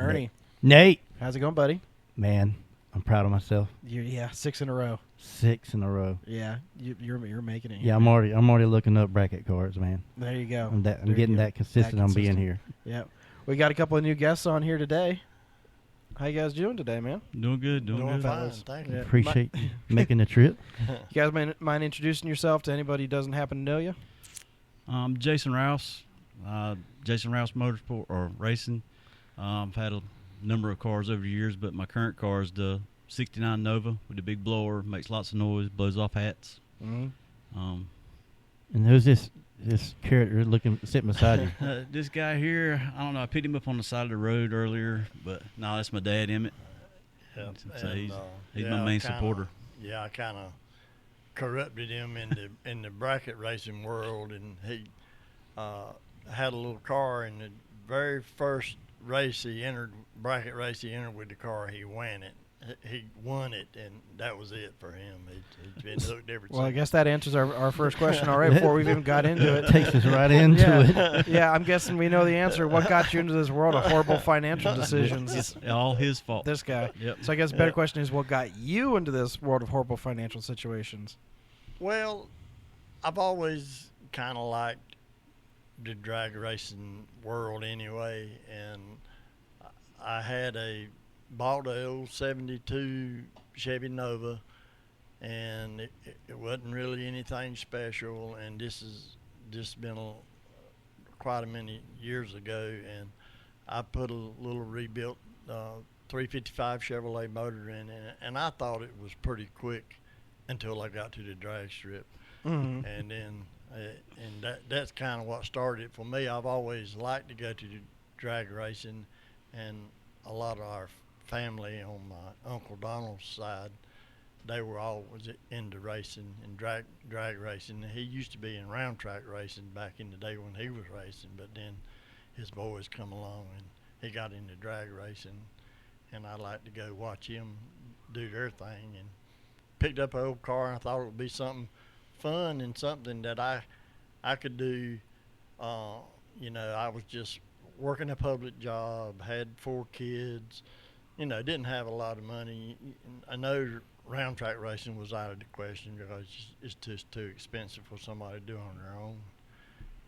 Ernie. Nate. How's it going, buddy? Man, I'm proud of myself. Yeah, 6 in a row. 6 in a row. Yeah, you're making it. Yeah, I'm already looking up bracket cards, man. There you go. I'm getting that consistent on being here. Yeah, we got a couple of new guests on here today. How you guys doing today, man? Doing good. Doing fine. Thank you. Yeah. Appreciate you making the trip. You guys mind introducing yourself to anybody who doesn't happen to know you? I'm Jason Rouse. Jason Rouse Motorsport or Racing. I've had a number of cars over the years, but my current car is the 69 Nova with the big blower, makes lots of noise, blows off hats. Mm-hmm. And who's this character sitting beside you? This guy here, I don't know, I picked him up on the side of the road earlier, but no, that's my dad, Emmett. Yep. So he's yeah, my main supporter. Yeah, I kind of corrupted him in the bracket racing world, and he had a little car, and the very first race he entered, bracket race he entered with the car, he won it. He won it, and that was it for him. He's been hooked ever since. Well, I guess that answers our first question already before we've even got into it. Takes us right into it. Yeah, I'm guessing we know the answer. What got you into this world of horrible financial decisions? It's all his fault. This guy. Yep. So I guess the better question is, what got you into this world of horrible financial situations? Well, I've always kind of liked the drag racing world anyway, and I had bought a old 72 Chevy Nova, and it wasn't really anything special, and this has just been quite a many years ago, and I put a little rebuilt 355 Chevrolet motor in it, and I thought it was pretty quick until I got to the drag strip. Mm-hmm. And then that's kind of what started it for me. I've always liked to go to the drag racing, and a lot of our family on my Uncle Donald's side, they were always into racing and drag racing. He used to be in round track racing back in the day when he was racing, but then his boys come along and he got into drag racing, and I like to go watch him do their thing, and picked up an old car, and I thought it would be something fun and something that I could do. I was just working a public job, had 4 kids, didn't have a lot of money. I know round track racing was out of the question because it's just too expensive for somebody to do on their own.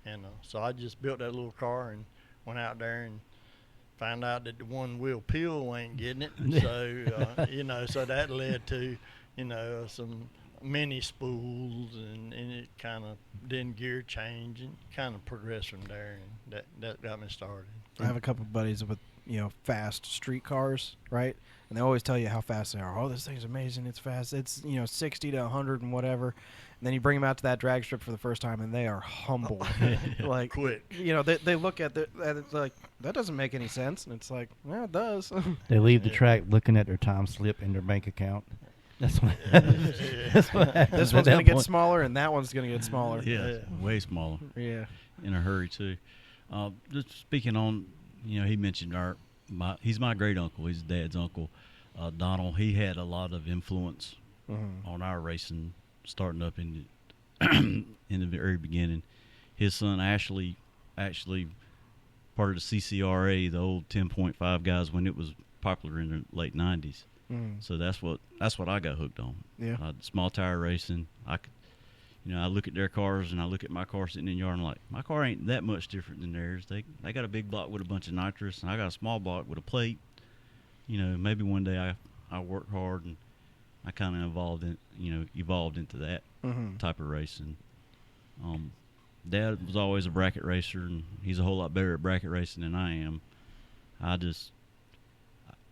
And so I just built that little car and went out there and found out that the one wheel pill ain't getting it. So, so that led to, some mini spools, and it kind of then gear change and kind of progressed from there, and that got me started. I have a couple of buddies with fast street cars, right? And they always tell you how fast they are. Oh, this thing's amazing. It's fast. It's 60 to 100 and whatever. And then you bring them out to that drag strip for the first time, and they are humbled. Like, quick. They look at it like, that doesn't make any sense. And it's like, yeah, it does. They leave the track looking at their time slip in their bank account. That's what happens. That's what happens. This one's going to get smaller, and that one's going to get smaller. Yeah, way smaller. Yeah. In a hurry, too. Just speaking on, he mentioned he's my great uncle. He's Dad's uncle. Donald, he had a lot of influence on our racing, starting up in the very beginning. His son Ashley, actually part of the CCRA, the old 10.5 guys when it was popular in the late 90s. So that's what I got hooked on. Yeah. Small tire racing. I look at their cars and I look at my car sitting in the yard and I'm like, my car ain't that much different than theirs. They got a big block with a bunch of nitrous, and I got a small block with a plate. Maybe one day I work hard and I kind of evolved into that type of racing. Dad was always a bracket racer, and he's a whole lot better at bracket racing than I am.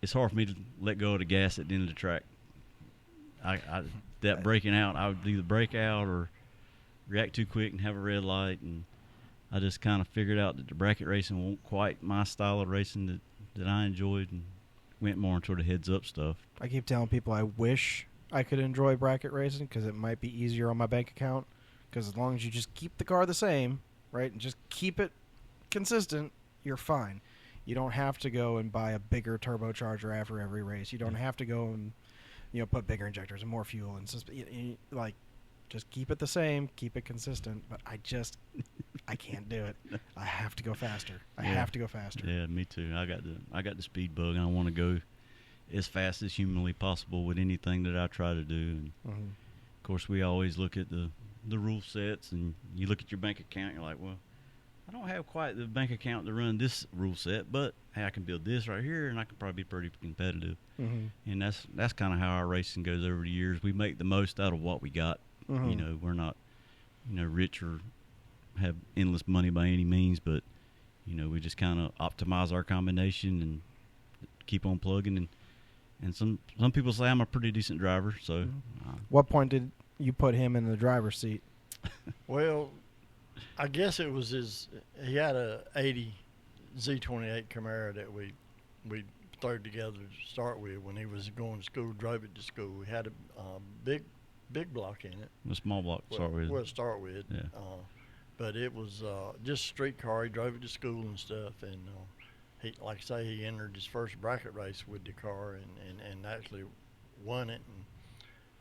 It's hard for me to let go of the gas at the end of the track. That breaking out, I would either break out or react too quick and have a red light, and I just kind of figured out that the bracket racing wasn't quite my style of racing that I enjoyed, and went more into the heads-up stuff. I keep telling people I wish I could enjoy bracket racing because it might be easier on my bank account, because as long as you just keep the car the same, right, and just keep it consistent, you're fine. You don't have to go and buy a bigger turbocharger after every race. You don't have to go and put bigger injectors and more fuel and just keep it the same, keep it consistent. But I can't do it. I have to go faster. I have to go faster. Yeah, me too. I got the speed bug, and I want to go as fast as humanly possible with anything that I try to do. And of course, we always look at the rule sets, and you look at your bank account. You're like, well, I don't have quite the bank account to run this rule set, but hey, I can build this right here, and I can probably be pretty competitive. And that's kind of how our racing goes over the years. We make the most out of what we got. You know, we're not, rich or have endless money by any means, but we just kind of optimize our combination and keep on plugging. And some people say I'm a pretty decent driver. So, what point did you put him in the driver's seat? Well, I guess it was he had a 80 Z28 Camaro that we threw together to start with when he was going to school, drove it to school. We had a big block in it. A small block to start with. Well, to start with. Yeah. But it was just a street car. He drove it to school and stuff. And he, like I say, he entered his first bracket race with the car and actually won it. And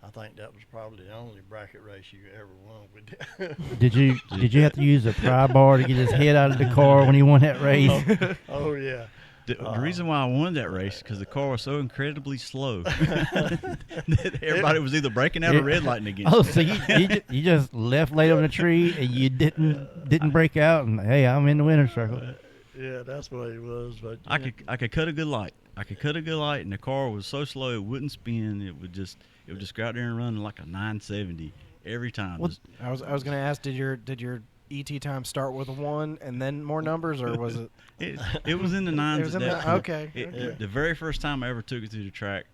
I think that was probably the only bracket race you ever won with it. Did you have to use a pry bar to get his head out of the car when he won that race? Oh yeah. The reason why I won that race because the car was so incredibly slow that everybody was either braking out or red lighting against Oh, it. so you just left laid on the tree and you didn't break out and hey, I'm in the winner's circle. Yeah, that's what it was. But I could cut a good light. And the car was so slow it wouldn't spin. It would just go out there and run like a 970 every time. Well, I was going to ask, did your ET time start with a 1 and then more numbers, or was it? It was in the 9s. It was at in that the, point. okay. The very first time I ever took it to the track,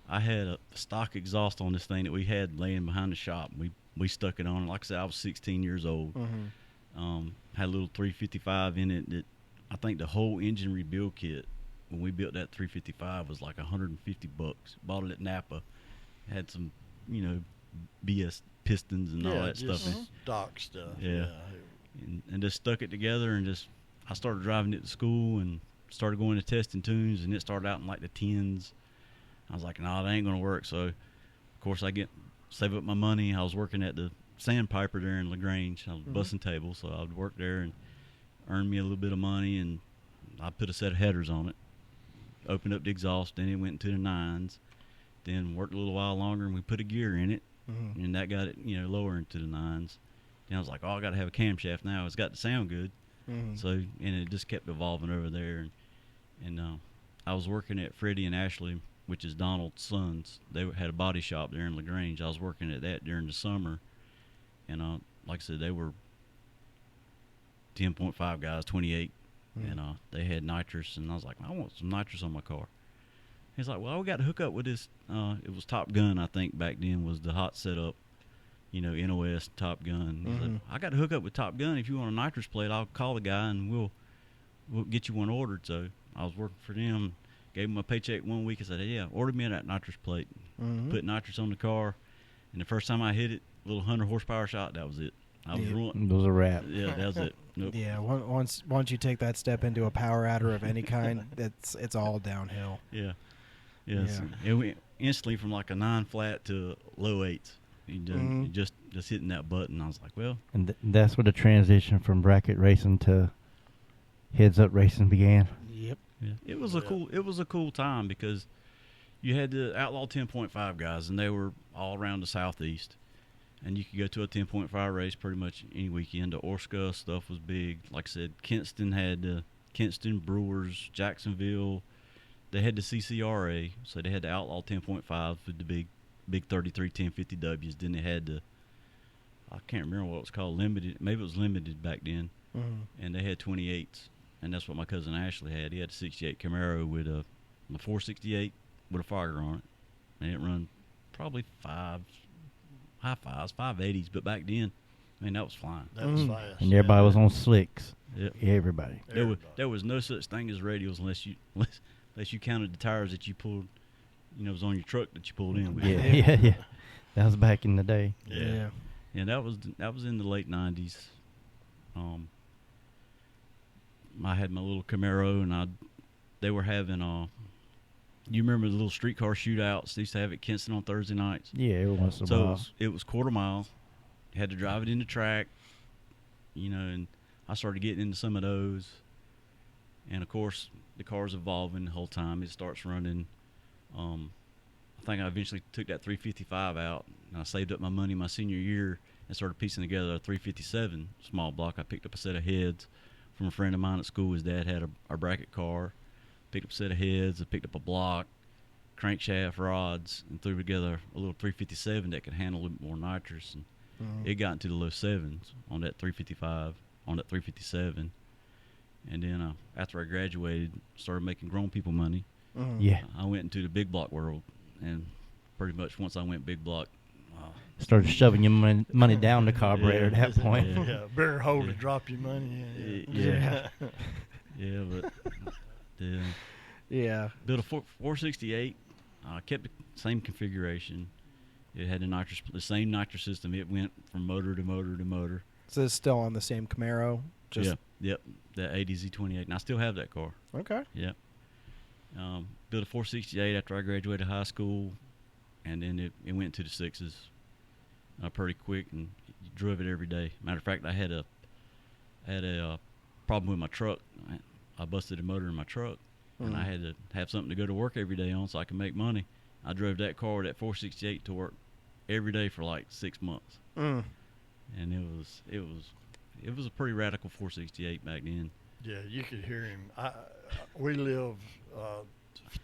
I had a stock exhaust on this thing that we had laying behind the shop. We stuck it on. Like I said, I was 16 years old. Had a little 355 in it that I think the whole engine rebuild kit when we built that 355 was like $150. Bought it at Napa. Had some, BS pistons and all that stuff. Stock stuff. Yeah. And just stuck it together and I started driving it to school and started going to testing tunes, and it started out in like the 10s. I was like, no, that ain't going to work. So, of course, save up my money. I was working at the Sandpiper there in LaGrange. I was bussing tables, so I would work there and earn me a little bit of money, and I put a set of headers on it, opened up the exhaust, then it went into the 9s, then worked a little while longer, and we put a gear in it, and that got it, lower into the 9s. Then I was like, I got to have a camshaft now. It's got to sound good. So, and it just kept evolving over there. And I was working at Freddie and Ashley, which is Donald's sons. They had a body shop there in LaGrange. I was working at that during the summer. And like I said, they were 10.5 guys, 28. And they had nitrous. And I was like, I want some nitrous on my car. He's like, well, we got to hook up with this. It was Top Gun, I think, back then was the hot setup. NOS, Top Gun. He's like, I got to hook up with Top Gun. If you want a nitrous plate, I'll call the guy and we'll get you one ordered. So I was working for them, gave him a paycheck 1 week. I said, hey, yeah, order me that nitrous plate. Put nitrous on the car. And the first time I hit it, a little 100 horsepower shot, that was it. I was ruined. It was a wrap. Yeah, that was it. Nope. Yeah, once you take that step into a power adder of any kind, it's all downhill. Yeah. Yes. It went instantly from like a 9 flat to low 8s. Just hitting that button. I was like, well. And that's where the transition from bracket racing to heads up racing began. Yep. Yeah. It was a cool time because you had the Outlaw 10.5 guys, and they were all around the southeast. And you could go to a 10.5 race pretty much any weekend. The Orska stuff was big. Like I said, Kinston had Kinston, Brewers, Jacksonville. They had the CCRA, so they had the Outlaw 10.5 with the big 33 1050Ws. Then they had I can't remember what it was called, limited. Maybe it was limited back then. And they had 28s, and that's what my cousin Ashley had. He had a 68 Camaro with a 468 with a Fire on it, and it run probably high fives, 580s. But back then, that was flying. That was fast. And everybody was on slicks. Yep. Everybody. There was no such thing as radials unless you counted the tires that you pulled. It was on your truck that you pulled in with. Yeah. That was back in the day. Yeah. And that was in the late 90s. I had my little Camaro, and they were having you remember the little streetcar shootouts they used to have at Kinston on Thursday nights? Yeah, every once in a So while. it was quarter mile, had to drive it in the track, and I started getting into some of those. And, of course, the car's evolving the whole time. It starts running. I think I eventually took that 355 out, and I saved up my money my senior year and started piecing together a 357 small block. I picked up a set of heads from a friend of mine at school. His dad had a bracket car. Picked up a set of heads. I picked up a block, crankshaft, rods, and threw together a little 357 that could handle a little bit more nitrous. And it got into the low sevens on that 355, on that 357. And then after I graduated, started making grown people money. Yeah. I went into the big block world, and pretty much once I went big block, started shoving your money down the carburetor at that point. Yeah, bigger hole to drop your money in. Yeah. Yeah, but Yeah. built a 468. Kept the same configuration. It had the same nitrous system. It went from motor to motor to motor. So it's still on the same Camaro? Yep. That ADZ28, and I still have that car. Okay. Yep. Built a 468 after I graduated high school, and then it went to the sixes pretty quick, and drove it every day. Matter of fact, I had a problem with my truck. I busted a motor in my truck, and I had to have something to go to work every day on so I could make money. I drove that car, that 468, to work every day for like 6 months, and it was a pretty radical 468 back then. Yeah, you could hear him. We live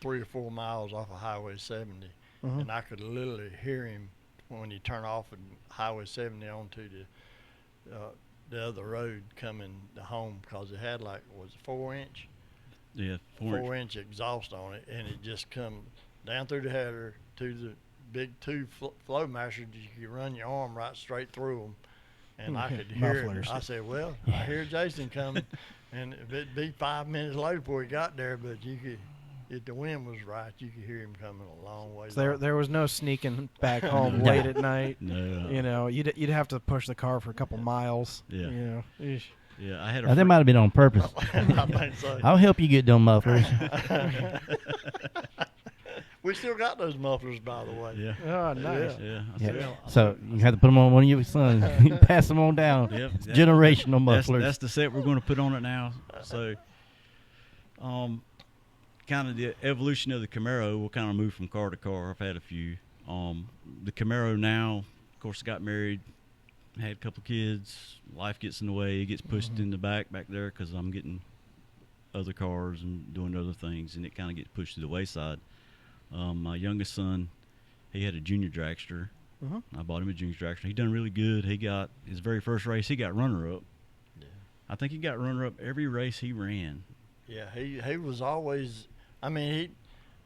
3 or 4 miles off of Highway 70, and I could literally hear him when he turned off of Highway 70 onto the other road coming home, because it had like, was it 4-inch? Yeah, 4-inch exhaust on it, and it just come down through the header to the big two flow masters. You could run your arm right straight through them, and I could hear it. I said, well, I hear Jason coming, and it'd be 5 minutes later before he got there, but you could, if the wind was right, you could hear him coming a long way. So there was no sneaking back home late at night. No. You'd have to push the car for a couple miles. Yeah. Eesh. Yeah, I had That might have been on purpose. I think so. I'll help you get them mufflers. We still got those mufflers, by the way. Yeah. Oh, nice. Yeah. So you have to put them on one of your sons. You can pass them on down. Yep. It's generational mufflers. That's the set we're going to put on it now. So, kind of the evolution of the Camaro, we'll kind of move from car to car. I've had a few. The Camaro now, of course, got married, had a couple kids. Life gets in the way. It gets pushed in the back there because I'm getting other cars and doing other things, and it kind of gets pushed to the wayside. My youngest son, he had a junior dragster. I bought him a junior dragster. He done really good. He got his very first race. He got runner-up. Yeah. I think he got runner-up every race he ran. Yeah, he was always. I mean,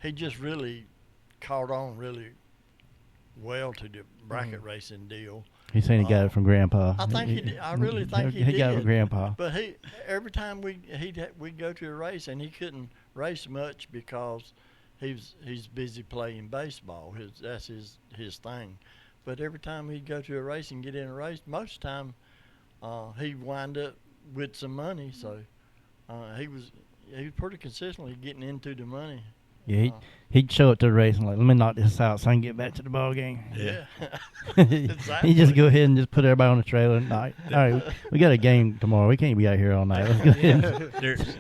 he just really caught on really well to the bracket racing deal. He's saying he got it from Grandpa. I think he did. I really think he did. He got it from Grandpa. But every time we'd go to a race, and he couldn't race much because he's busy playing baseball. That's his thing. But every time he'd go to a race and get in a race, most of the time he'd wind up with some money. So he was pretty consistently getting into the money. Yeah, he'd show up to the race and like, let me knock this out so I can get back to the ball game. Yeah. Exactly. He'd just go ahead and just put everybody on the trailer and all right, we got a game tomorrow. We can't be out here all night. Let's go ahead.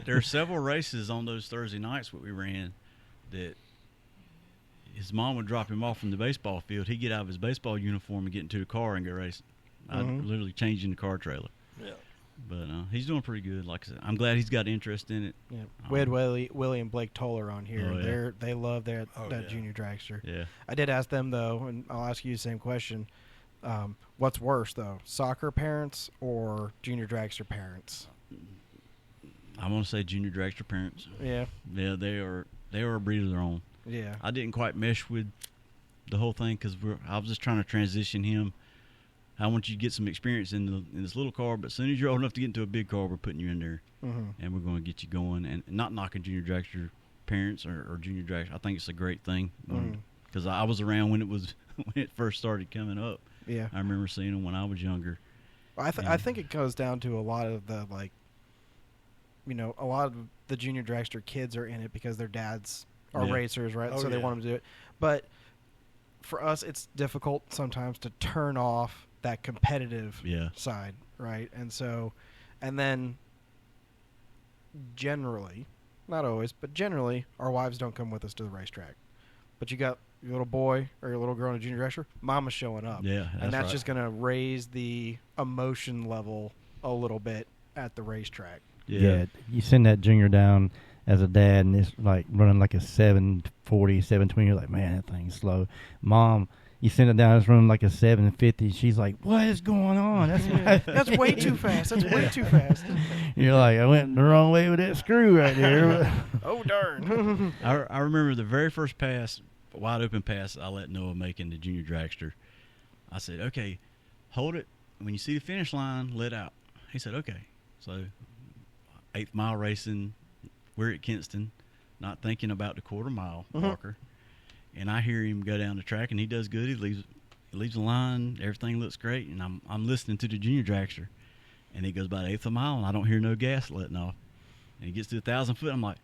There are several races on those Thursday nights that we ran that his mom would drop him off from the baseball field. He'd get out of his baseball uniform and get into the car and go racing. I'd literally change in the car trailer. Yeah. But he's doing pretty good. Like I said, I'm glad he's got interest in it. Yeah. We had Willie and Blake Toller on here. Oh, yeah. They love that yeah. junior dragster. Yeah. I did ask them, though, and I'll ask you the same question. What's worse, though, soccer parents or junior dragster parents? I'm going to say junior dragster parents. Yeah. Yeah, they are a breed of their own. Yeah. I didn't quite mesh with the whole thing because I was just trying to transition him. I want you to get some experience in this little car, but as soon as you're old enough to get into a big car, we're putting you in there, and we're going to get you going. And not knocking junior dragster parents or junior dragster. I think it's a great thing because I was around when it first started coming up. Yeah. I remember seeing them when I was younger. I think it goes down to a lot of the, like, a lot of the junior dragster kids are in it because their dads are racers, right? They want them to do it. But for us, it's difficult sometimes to turn off that competitive Yeah. side, right? And so, and then generally, not always, but generally, our wives don't come with us to the racetrack. But you got your little boy or your little girl in a junior dragster, mama's showing up. Yeah, and that's right. just going to raise the emotion level a little bit at the racetrack. Yeah, you send that junior down as a dad, and it's like running like a 740, 720. You're like, man, that thing's slow. Mom, you send it down, it's running like a 750. She's like, what is going on? That's way too fast. That's way too fast. You're like, I went the wrong way with that screw right there. Oh, darn. I remember the very first pass, wide open pass, I let Noah make in the junior dragster. I said, okay, hold it. When you see the finish line, let out. He said, okay. So 8th mile racing, we're at Kinston, not thinking about the quarter mile marker. And I hear him go down the track, and he does good. He leaves the line. Everything looks great. And I'm listening to the junior dragster. And he goes about 1/8 mile, and I don't hear no gas letting off. And he gets to 1,000 foot. I'm like,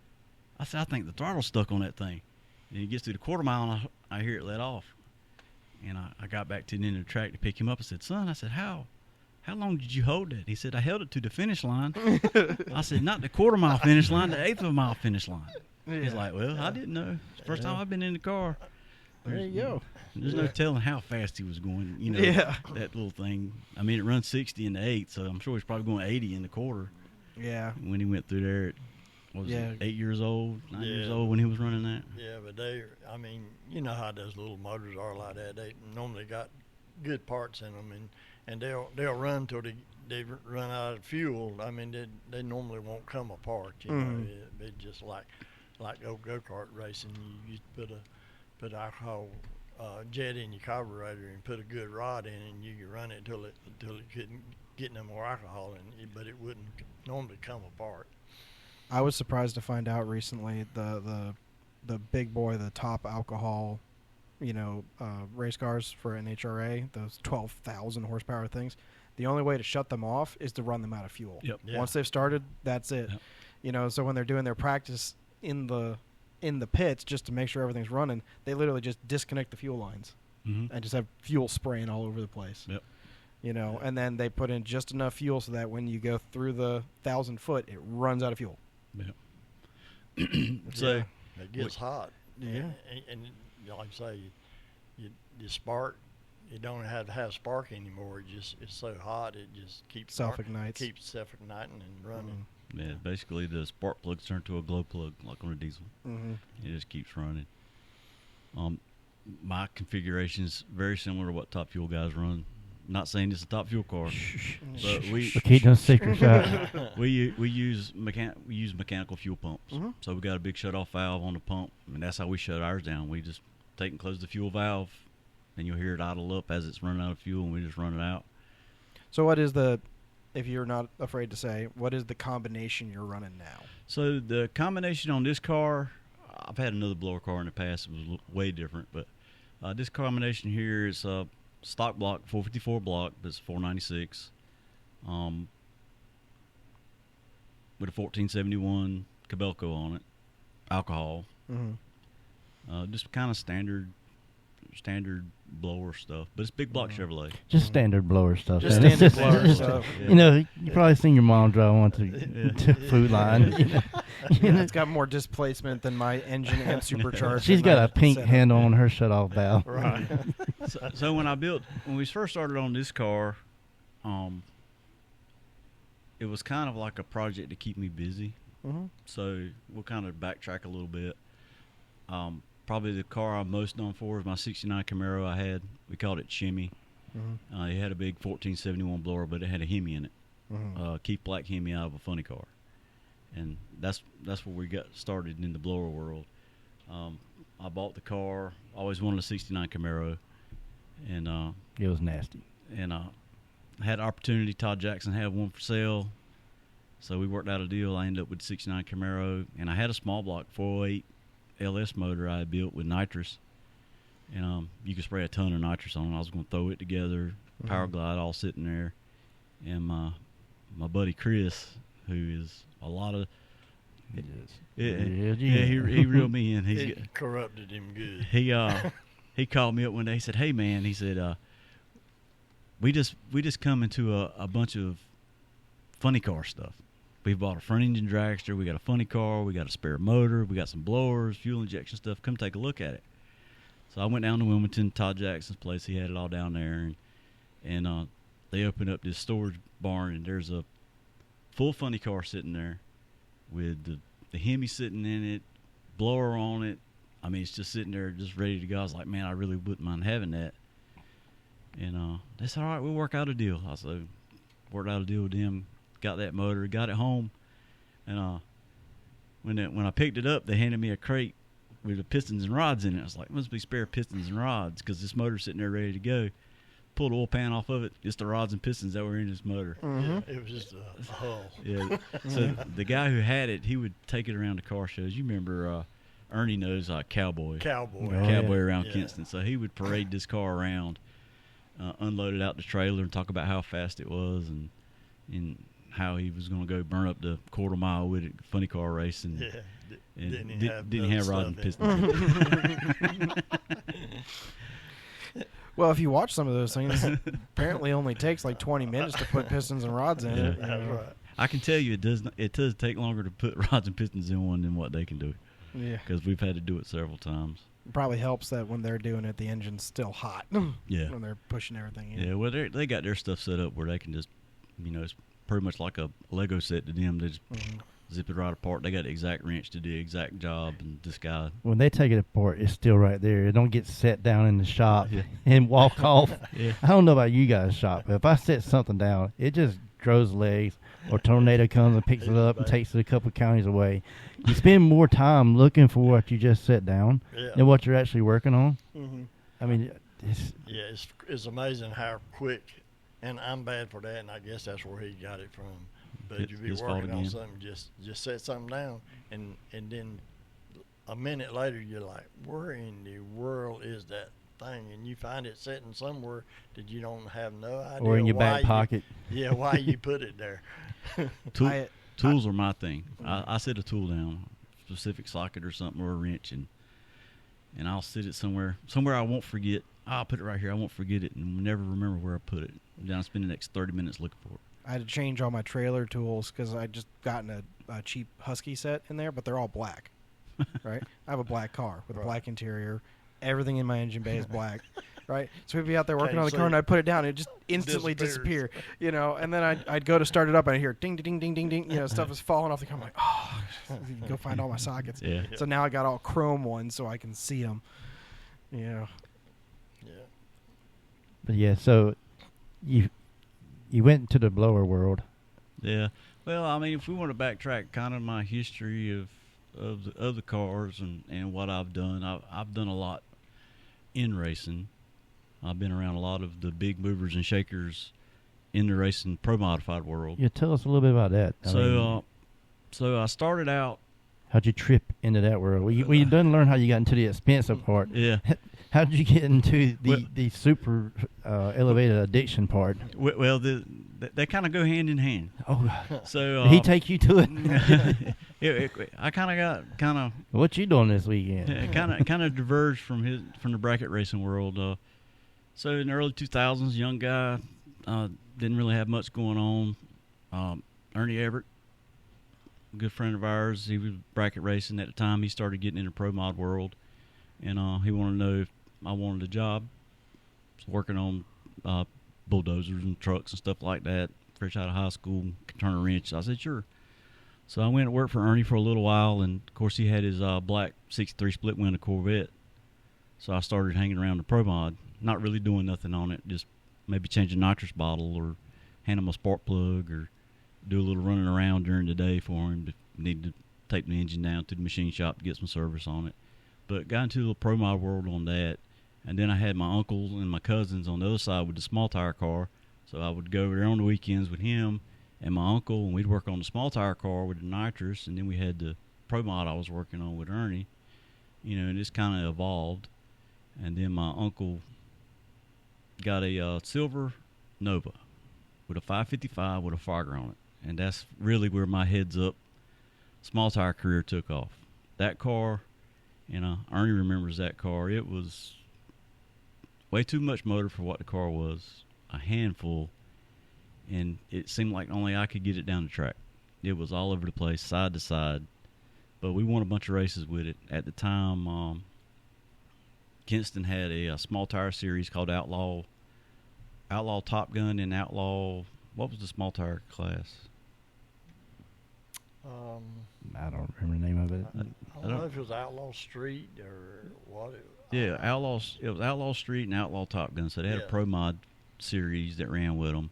I think the throttle's stuck on that thing. And he gets to the quarter mile, and I hear it let off. And I got back to the end of the track to pick him up. I said, son, how long did you hold that? He said, I held it to the finish line. I said, not the quarter mile finish line, the 1/8 mile finish line. Yeah. He's like, well, I didn't know. It's the first time I've been in the car. There you go. There's no telling how fast he was going, that little thing. I mean, it runs 60 in the 8th, so I'm sure he's probably going 80 in the quarter. Yeah. When he went through there, what was it, 8 years old, 9 years old when he was running that? Yeah, but you know how those little motors are like that. They normally got good parts in them, and they'll run till they run out of fuel. I mean, they normally won't come apart. You know, it just like go-kart racing. You put alcohol jet in your carburetor and put a good rod in, and you could run it until it couldn't get no more alcohol in it, but it wouldn't normally come apart. I was surprised to find out recently the big boy, the top alcohol, race cars for NHRA, those 12,000 horsepower things. The only way to shut them off is to run them out of fuel. Yep. Yeah. Once they've started, that's it. Yep. So when they're doing their practice in the pits just to make sure everything's running, they literally just disconnect the fuel lines and just have fuel spraying all over the place. Yep. And then they put in just enough fuel so that when you go through the 1,000 foot, it runs out of fuel. Yep. So it gets hot. Yeah. And like I say, you spark. You don't have to have spark anymore. It's so hot. It just keeps self-ignites. Keeps self-igniting and running. Yeah, basically the spark plugs turn to a glow plug like on a diesel. It just keeps running. My configuration is very similar to what Top Fuel guys run. Not saying it's a Top Fuel car, but we keep those secrets out. we use mechanical fuel pumps. So we got a big shut-off valve on the pump, and that's how we shut ours down. We just take and close the fuel valve, and you'll hear it idle up as it's running out of fuel, and we just run it out. So what is if you're not afraid to say, what is the combination you're running now? So the combination on this car, I've had another blower car in the past. It was way different, but this combination here is a stock block, 454 block, but it's 496 with a 1471 Cabelco on it, alcohol. Just kind of standard blower stuff, but it's big block Chevrolet. Just standard blower stuff. Just standard blower stuff. You probably seen your mom drive one to Food Line. It's got more displacement than my engine and supercharger. She's got a pink handle on her shutoff valve. Right. So when we first started on this car, it was kind of like a project to keep me busy. So we'll kind of backtrack a little bit. Probably the car I'm most known for is my 69 Camaro I had. We called it Shimmy. It had a big 1471 blower, but it had a Hemi in it. Keith Black Hemi out of a funny car. And that's where we got started in the blower world. I bought the car. Always wanted a 69 Camaro. And it was nasty. And I had an opportunity. Todd Jackson had one for sale. So we worked out a deal. I ended up with the 69 Camaro. And I had a small block 408 LS motor I built with Nitrous, and you could spray a ton of nitrous on it. I was going to throw it together, power glide, all sitting there, and my buddy Chris, who is a lot of, he reeled me in. He corrupted him good. He called me up one day. He said, "Hey man," he said, we just come into a bunch of funny car stuff. We bought a front engine dragster. We got a funny car. We got a spare motor. We got some blowers, fuel injection stuff. Come take a look at it. So I went down to Wilmington, Todd Jackson's place. He had it all down there, and they opened up this storage barn, and there's a full funny car sitting there with the Hemi sitting in it, blower on it. I mean, it's just sitting there, just ready to go. I was like, man, I really wouldn't mind having that. And they said, all right, we'll work out a deal. I said, worked out a deal with them. Got that motor, got it home, and when I picked it up, they handed me a crate with the pistons and rods in it. I was like, must be spare pistons and rods because this motor's sitting there ready to go. Pulled the oil pan off of it, just the rods and pistons that were in this motor. Yeah, it was just a hull. Yeah. So the guy who had it, he would take it around to car shows. You remember Ernie knows Cowboy around Kinston. So he would parade this car around, unload it out the trailer, and talk about how fast it was and how he was going to go burn up the quarter mile with it, funny car race, and didn't have rods and pistons. Well, if you watch some of those things, apparently only takes like 20 minutes to put pistons and rods in it. That's right. I can tell you it does take longer to put rods and pistons in one than what they can do. Yeah. Because we've had to do it several times. It probably helps that when they're doing it, the engine's still hot. Yeah. When they're pushing everything in. Yeah, well, they got their stuff set up where they can just, it's pretty much like a Lego set to them. They just zip it right apart. They got the exact wrench to do the exact job, and this guy. When they take it apart, it's still right there. It don't get set down in the shop and walk off. Yeah. I don't know about you guys' shop, but if I set something down, it just grows legs, or tornado comes and picks it up and takes it a couple counties away. You spend more time looking for what you just set down than what you're actually working on. Mm-hmm. I mean, it's amazing how quick, and I'm bad for that, and I guess that's where he got it from. But you be working on something, just set something down, and then a minute later you're like, where in the world is that thing? And you find it sitting somewhere that you don't have no idea. Or in your back pocket. Why you put it there. Tools are my thing. I set a tool down, specific socket or something, or a wrench, and I'll sit it somewhere I won't forget. I'll put it right here. I won't forget it and never remember where I put it. Then I'll spend the next 30 minutes looking for it. I had to change all my trailer tools because I just gotten a cheap Husky set in there, but they're all black. Right? I have a black car with a black interior. Everything in my engine bay is black. Right? So we'd be out there working on the car, and I'd put it down, and it just instantly disappear. And then I'd go to start it up, and I'd hear ding, ding, ding, ding, ding. Stuff is falling off the car. I'm like, oh, go find all my sockets. Yeah. So now I got all chrome ones so I can see them. Yeah. But yeah, so you went into the blower world. Yeah. Well, I mean, if we want to backtrack kind of my history of the cars and what I've done, I've done a lot in racing. I've been around a lot of the big movers and shakers in the racing pro modified world. Yeah, tell us a little bit about that. So I started out. How'd you trip into that world? Well, you didn't learn how you got into the expensive part. Yeah. How did you get into the super elevated addiction part? Well, they kind of go hand in hand. Oh, so did he take you to it? I kind of. What you doing this weekend? Kind of diverged from the bracket racing world. So in the early 2000s, young guy, didn't really have much going on. Ernie Everett, a good friend of ours, he was bracket racing at the time. He started getting in the pro mod world, and he wanted to know if I wanted a job. I was working on bulldozers and trucks and stuff like that. Fresh out of high school, could turn a wrench. I said sure. So I went to work for Ernie for a little while, and of course he had his black 63 split window Corvette. So I started hanging around the pro mod, not really doing nothing on it, just maybe change a nitrous bottle or hand him a spark plug or do a little running around during the day for him if need to take the engine down to the machine shop to get some service on it. But got into the pro mod world on that, and then I had my uncles and my cousins on the other side with the small tire car, so I would go over there on the weekends with him and my uncle, and we'd work on the small tire car with the nitrous, and then we had the pro mod I was working on with Ernie, and this kind of evolved. And then my uncle got a silver Nova with a 555 with a fogger on it, and that's really where my heads up small tire career took off. That car, Ernie remembers that car. It was way too much motor for what the car was. a handful, and it seemed like only I could get it down the track. It was all over the place, side to side. But we won a bunch of races with it. At the time, Kinston had a small tire series called Outlaw Top Gun and Outlaw. What was the small tire class? I don't remember the name of it. I don't know if it was Outlaw Street or what. Yeah, It was Outlaw Street and Outlaw Top Gun. So they had a Pro Mod series that ran with them.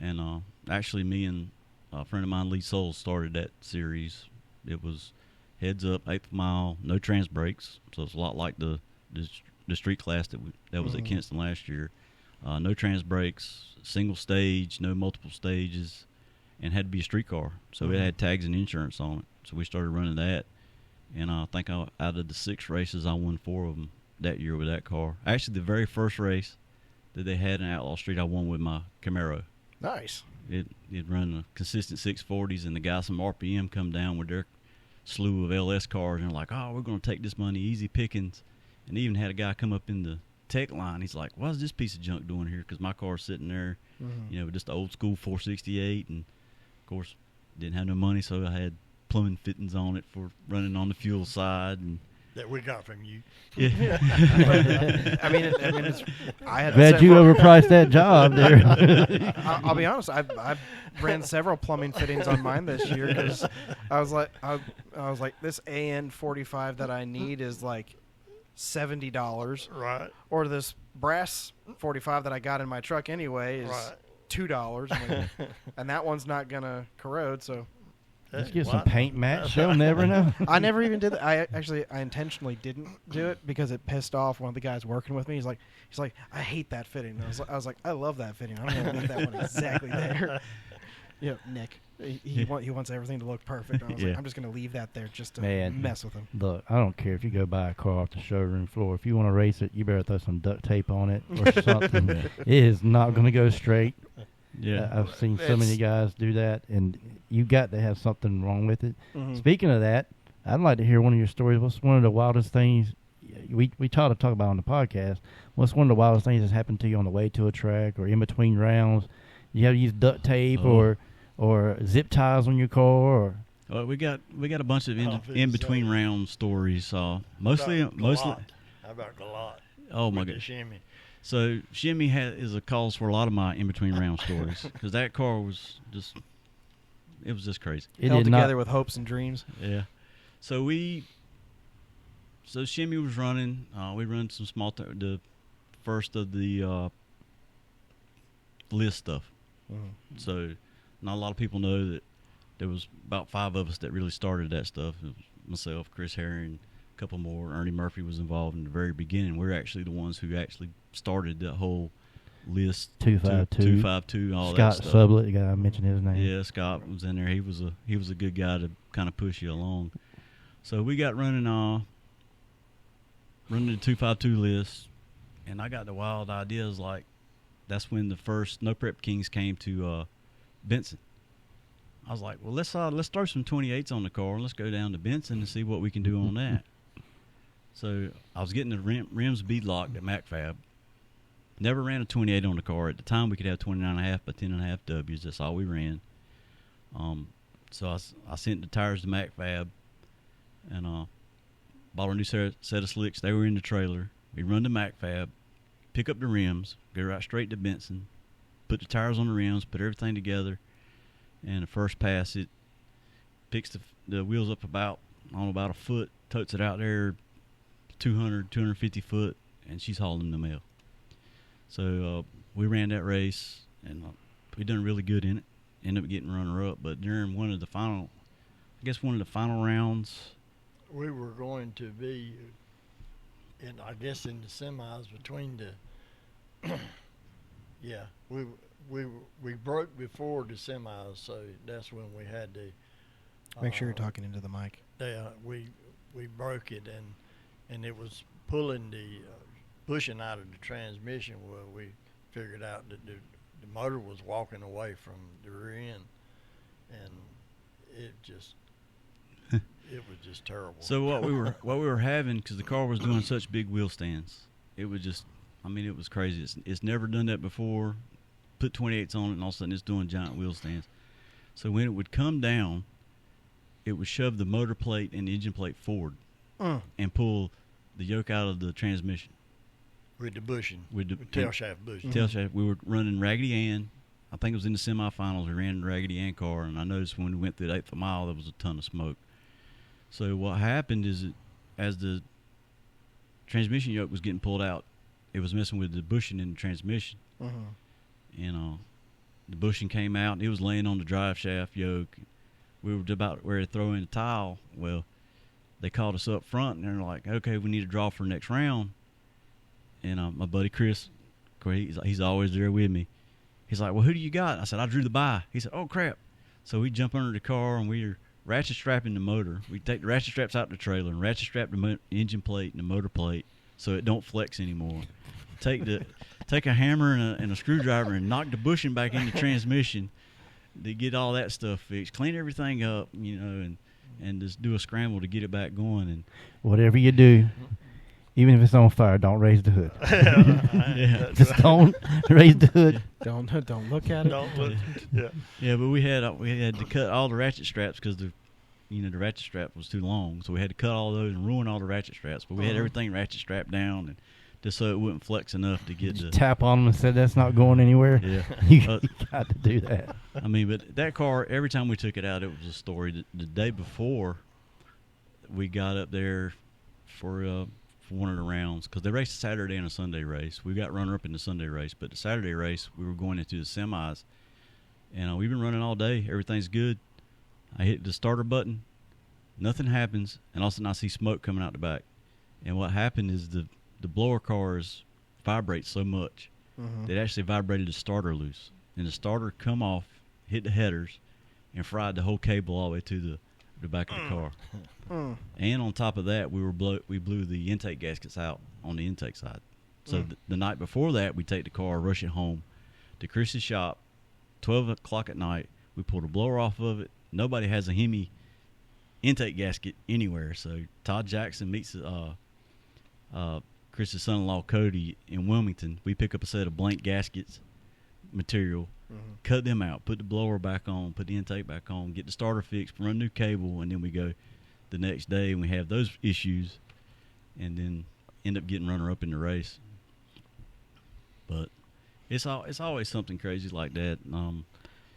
And actually, me and a friend of mine, Lee Souls, started that series. It was heads up, 8th mile, no trans brakes. So it's a lot like the street class that was at Kinston last year. No trans brakes, single stage, no multiple stages, and had to be a street car. So it had tags and insurance on it. So we started running that. And I think out of the 6 races, I won 4 of them that year with that car. Actually, the very first race that they had in Outlaw Street, I won with my Camaro. Nice. It run a consistent 640s, and the guys from RPM come down with their slew of LS cars, and they're like, oh, we're going to take this money, easy pickings. And even had a guy come up in the tech line. He's like, what's this piece of junk doing here? Because my car's sitting there, with just the old school 468, and of course, didn't have no money, so I had plumbing fittings on it for running on the fuel side, and that we got from you. Yeah. I had Bet you overpriced that job there. I'll be honest. I've ran several plumbing fittings on mine this year because I was like, this AN45 that I need is like $70, right? Or this brass 45 that I got in my truck anyway is $2, and that one's not gonna corrode. So let's get some paint match. They'll never know. I never even did that. I intentionally didn't do it because it pissed off one of the guys working with me. He's like, I hate that fitting. I was like, I love that fitting. I'm gonna leave that one exactly there. Nick. He wants everything to look perfect. I was like, I'm just gonna leave that there just to mess with him. Look, I don't care if you go buy a car off the showroom floor. If you want to race it, you better throw some duct tape on it or something. It is not gonna go straight. Yeah, I've seen so many guys do that, and you got to have something wrong with it. Speaking of that, I'd like to hear one of your stories. What's one of the wildest things we try to talk about on the podcast? What's one of the wildest things that's happened to you on the way to a track or in between rounds? You have to use duct tape or zip ties on your car, or we got a bunch of in between round stories. Mostly. How about Galot? Oh my God, Shimmy. So Shimmy is a cause for a lot of my in between round stories because that car was just crazy. It held together with hopes and dreams. Yeah. So Shimmy was running. We run some the first of the list stuff. So not a lot of people know that there was about 5 of us that really started that stuff. It was myself, Chris Herring, a couple more. Ernie Murphy was involved in the very beginning. We're actually the ones who actually started that whole list. 252, all Scott that stuff. Scott Sublett, you got to mention his name. Yeah, Scott was in there. He was a good guy to kind of push you along. So we got running the 252 list, and I got the wild ideas. Like that's when the first No Prep Kings came to Benson. I was like, well, let's throw some 28s on the car and let's go down to Benson and see what we can do on that. So I was getting the rims bead locked at MacFab. Never ran a 28 on the car. At the time, we could have 29.5 by 10.5 Ws. That's all we ran. So I sent the tires to MacFab and bought a new set of slicks. They were in the trailer. We run to MacFab, pick up the rims, go right straight to Benson, put the tires on the rims, put everything together. And the first pass, it picks the wheels up about a foot, totes it out there 200, 250 foot, and she's hauling the mail. So we ran that race, and we done really good in it. Ended up getting runner-up, but during one of the final rounds, we were going to be, in the semis between the, we broke before the semis, so that's when we had to. Make sure you're talking into the mic. Yeah, we broke it, and it was pushing out of the transmission. Well, we figured out that the motor was walking away from the rear end, and it was just terrible. So what we were having, because the car was doing such big wheel stands, it was just I mean, it was crazy. It's never done that before. Put 28s on it, and all of a sudden it's doing giant wheel stands. So when it would come down, it would shove the motor plate and the engine plate forward and pull the yoke out of the transmission. With the bushing. With the tail shaft bushing. Tail shaft. We were running Raggedy Ann. I think it was in the semifinals. We ran the Raggedy Ann car, and I noticed when we went through the 8th mile, there was a ton of smoke. So what happened is that as the transmission yoke was getting pulled out, it was messing with the bushing in the transmission. And the bushing came out, and it was laying on the drive shaft yoke. We were about ready to throw in the tile. Well, they called us up front, and they're like, okay, we need to draw for the next round. And my buddy Chris, he's always there with me. He's like, well, who do you got? I said, I drew the bye. He said, oh, crap. So we jump under the car, and we're ratchet strapping the motor. We take the ratchet straps out the trailer and ratchet strap the engine plate and the motor plate so it don't flex anymore. Take a hammer and a screwdriver and knock the bushing back in the transmission to get all that stuff fixed. Clean everything up, and just do a scramble to get it back going. And whatever you do, even if it's on fire, don't raise the hood. Just don't raise the hood. Don't look at it. Don't look. Yeah, but we had to cut all the ratchet straps because the ratchet strap was too long, so we had to cut all those and ruin all the ratchet straps. But we had everything ratchet strapped down, and just so it wouldn't flex enough to get the tap on them and said that's not going anywhere. Yeah, you got to do that. I mean, but that car, every time we took it out, it was a story. The day before, we got up there for one of the rounds because they raced a Saturday and a Sunday race. We got runner up in the Sunday race, but the Saturday race we were going into the semis, and we've been running all day. Everything's good. I hit the starter button, nothing happens, and all of a sudden I see smoke coming out the back. And what happened is the blower cars vibrate so much that it actually vibrated the starter loose, and the starter come off, hit the headers, and fried the whole cable all the way to the back of the car. And on top of that, we blew the intake gaskets out on the intake side. So the night before that, we take the car, rush it home to Chris's shop, 12 o'clock at night. We pull the blower off of it. Nobody has a Hemi intake gasket anywhere. So Todd Jackson meets Chris's son-in-law Cody in Wilmington. We pick up a set of blank gaskets material, cut them out, put the blower back on, put the intake back on, get the starter fixed, run new cable, and then we go the next day and we have those issues, and then end up getting runner up in the race. But it's always something crazy like that.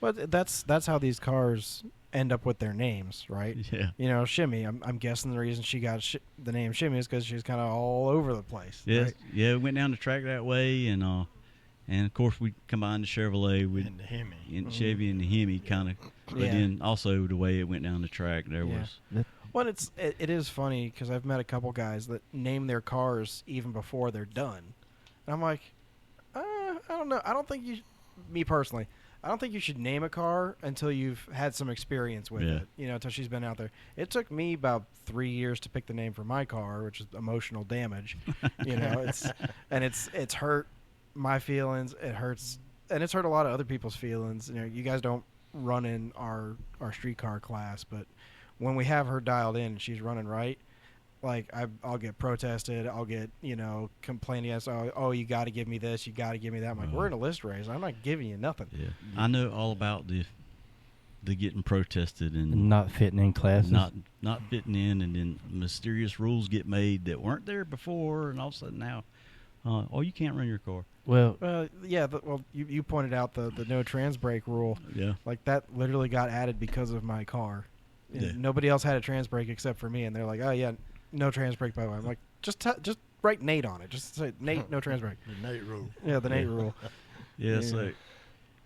Well, that's how these cars end up with their names, right? Yeah. Shimmy. I'm guessing the reason she got the name Shimmy is because she's kind of all over the place. Yeah, right? Yeah. We went down the track that way, and of course we combined the Chevrolet with and the Hemi, and Chevy and the Hemi kind of. But then also the way it went down the track, there was. Well, it is funny because I've met a couple guys that name their cars even before they're done, and I'm like, I don't know. I don't think me personally. I don't think you should name a car until you've had some experience with it, until she's been out there. It took me about 3 years to pick the name for my car, which is emotional damage. It's hurt my feelings. It hurts, and it's hurt a lot of other people's feelings. You guys don't run in our street car class, but when we have her dialed in and she's running right, like I'll get protested, I'll get complaining. Oh, you got to give me this, you got to give me that. I'm like, we're in a list race. I'm not giving you nothing. Yeah, I know all about the getting protested and not fitting in classes, not fitting in, and then mysterious rules get made that weren't there before, and all of a sudden now, you can't run your car. Well, yeah. You pointed out the no trans brake rule. Yeah, like that literally got added because of my car. Yeah. Nobody else had a trans brake except for me, and they're like, oh yeah. No trans brake, by the way. I'm like, just write Nate on it. Just say Nate, no trans brake. The Nate rule. Yeah, the Nate rule. Yeah. So,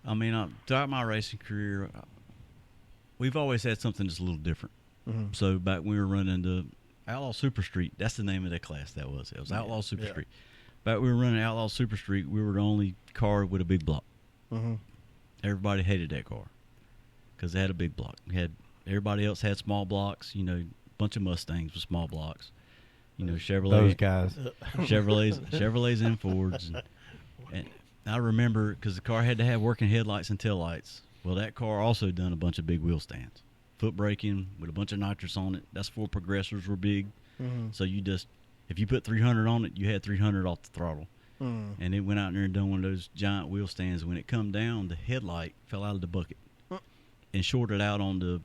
I mean, throughout my racing career, we've always had something that's a little different. So back when we were running the Outlaw Super Street, that's the name of that class. It was Outlaw Super Street. Back when we were running Outlaw Super Street, we were the only car with a big block. Everybody hated that car because it had a big block. Everybody else had small blocks. Bunch of Mustangs with small blocks, Chevrolet. Those guys, Chevrolets and Fords, and I remember because the car had to have working headlights and taillights. Well, that car also done a bunch of big wheel stands, foot braking with a bunch of nitrous on it. That's 4 progressors were big, so if you put 300 on it, you had 300 off the throttle. and it went out there and done one of those giant wheel stands. When it come down, the headlight fell out of the bucket and shorted out on the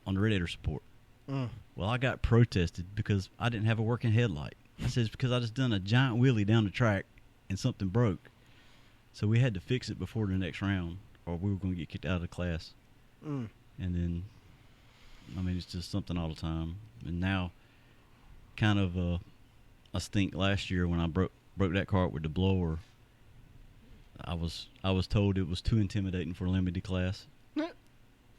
radiator support. Well, I got protested because I didn't have a working headlight. I said, it's because I just done a giant wheelie down the track and something broke. So we had to fix it before the next round, or we were going to get kicked out of the class. And then, I mean, it's just something all the time. And now, kind of a stink last year when I broke that car up with the blower. I was told it was too intimidating for a limited class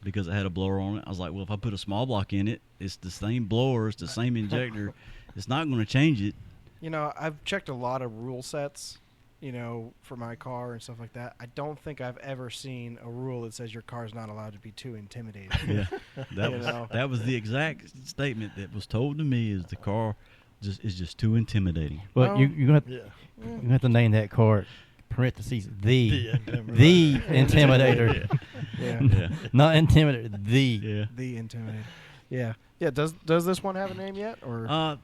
because it had a blower on it. I was like, well, if I put a small block in it, it's the same blower, it's the same injector. It's not going to change it. You know, I've checked a lot of rule sets, you know, for my car and stuff like that. I don't think I've ever seen a rule that says your car's not allowed to be too intimidating. Yeah, that was the exact statement that was told to me, is the car is just too intimidating. Well, you're going to have to name that car, parentheses, the Intimidator. Yeah. Not Intimidator, the Intimidator. Yeah. Yeah, does this one have a name yet? Or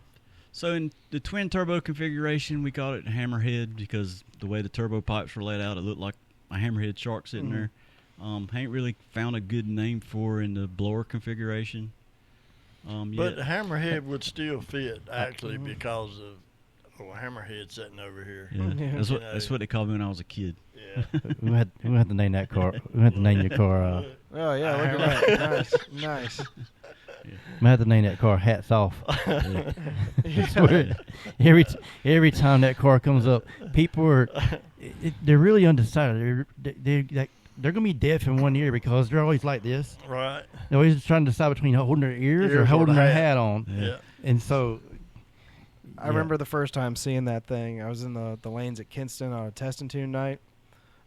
So in the twin turbo configuration, we called it Hammerhead because the way the turbo pipes were laid out, it looked like a hammerhead shark sitting there. Ain't really found a good name for in the blower configuration. But the hammerhead would still fit, actually, because of a hammerhead sitting over here. Yeah. That's what they called me when I was a kid. Yeah. we had to name that car. We had to name your car. Oh yeah, look at that. Nice. We had to name that car Hats Off. Every time that car comes up, people they're really undecided. They're going to be deaf in one ear because they're always like this. Right. They're always trying to decide between holding their ears or holding their hat on. Yeah. And so, I remember the first time seeing that thing. I was in the lanes at Kinston on a test and tune night.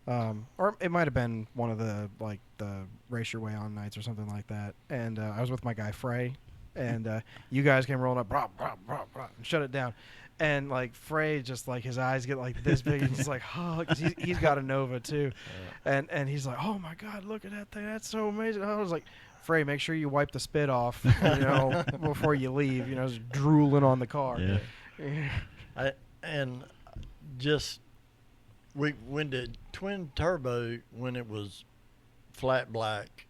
Or it might have been one of the race your way on nights or something like that. And I was with my guy Frey, and you guys came rolling up, brah, brah, brah, brah, and shut it down. And like Frey, just like his eyes get like this big, and he's like, oh, 'cause he's got a Nova too, and he's like, oh my God, look at that thing, that's so amazing. I was like, Frey, make sure you wipe the spit off, you know, before you leave. You know, just drooling on the car. Yeah. When the twin turbo, when it was flat black,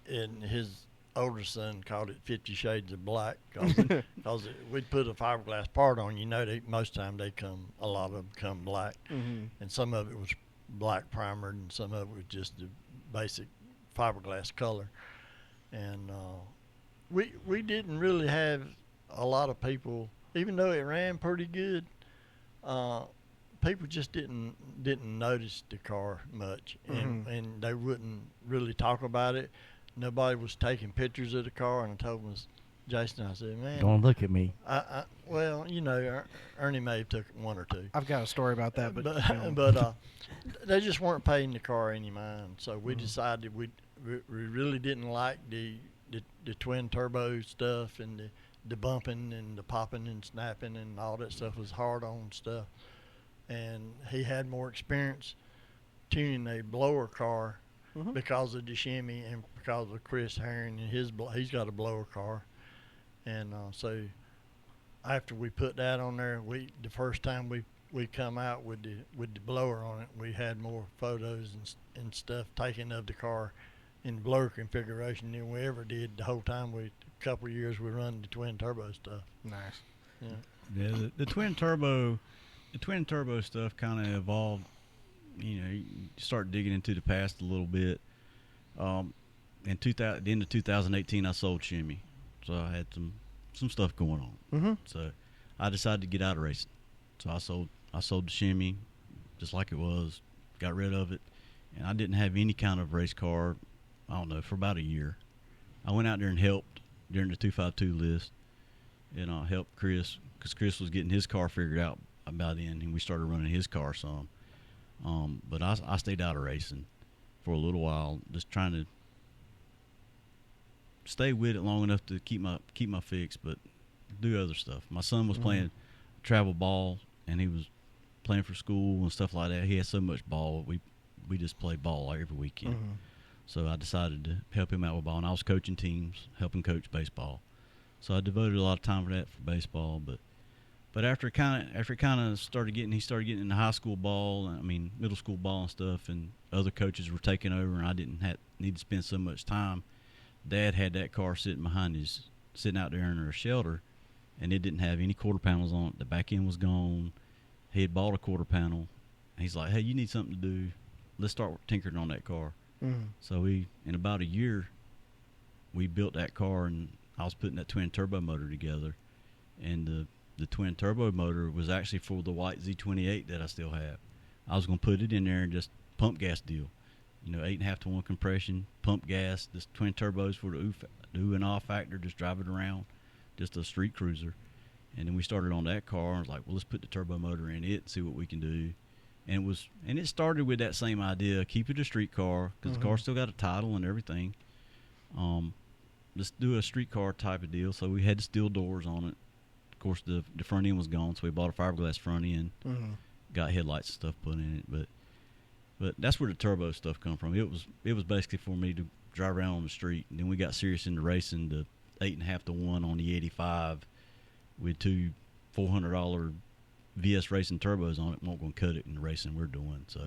and his older son called it 50 Shades of Black because we'd put a fiberglass part on. You know, most of the time a lot of them come black, and some of it was black primered, and some of it was just the basic fiberglass color. And we didn't really have a lot of people, even though it ran pretty good. People just didn't notice the car much, and they wouldn't really talk about it. Nobody was taking pictures of the car, and I told Jason, I said, man, don't look at me. Well, you know, Ernie may have took one or two. I've got a story about that, but they just weren't paying the car any mind. So we decided we really didn't like the twin turbo stuff, and the bumping and the popping and snapping and all that stuff was hard on stuff. And he had more experience tuning a blower car because of the shimmy and because of Chris Herring and he's got a blower car. And so after we put that on there, the first time we come out with the blower on it, we had more photos and stuff taken of the car in blower configuration than we ever did the whole time. A couple of years we run the twin turbo stuff. Nice. Yeah. The twin turbo. The twin turbo stuff kind of evolved. You know, you start digging into the past a little bit. At the end of 2018, I sold Shimmy, so I had some stuff going on. So I decided to get out of racing. So I sold the Shimmy, just like it was, got rid of it, and I didn't have any kind of race car. I don't know, for about a year. I went out there and helped during the 252 list, and I helped Chris because Chris was getting his car figured out about then, and we started running his car some. But I stayed out of racing for a little while, just trying to stay with it long enough to keep my fix, but do other stuff. My son was playing travel ball, and he was playing for school and stuff like that. He had so much ball. We just played ball every weekend. So I decided to help him out with ball, and I was coaching teams, helping coach baseball. So I devoted a lot of time for that for baseball, but But after he started getting into high school ball, middle school ball and stuff, and other coaches were taking over, and I didn't need to spend so much time. Dad had that car sitting out there under a shelter, and it didn't have any quarter panels on it. The back end was gone. He had bought a quarter panel. He's like, "Hey, you need something to do. Let's start tinkering on that car." Mm-hmm. So in about a year, we built that car, and I was putting that twin turbo motor together, and the twin turbo motor was actually for the white Z28 that I still have. I was going to put it in there and just pump gas deal. 8.5 to 1 compression, pump gas, this twin turbos for the ooh and ah factor, just drive it around, just a street cruiser. And then we started on that car, and I was like, well, let's put the turbo motor in it and see what we can do. And it started with that same idea, keep it a street car, because the car still got a title and everything. Let's do a street car type of deal. So we had the steel doors on it. Of course, the front end was gone, so we bought a fiberglass front end, got headlights and stuff put in it. But that's where the turbo stuff come from. It was basically for me to drive around on the street. And then we got serious into racing, the 8.5 to 1 on the 85 with two $400 VS Racing turbos on it. We weren't going to cut it in the racing we're doing. So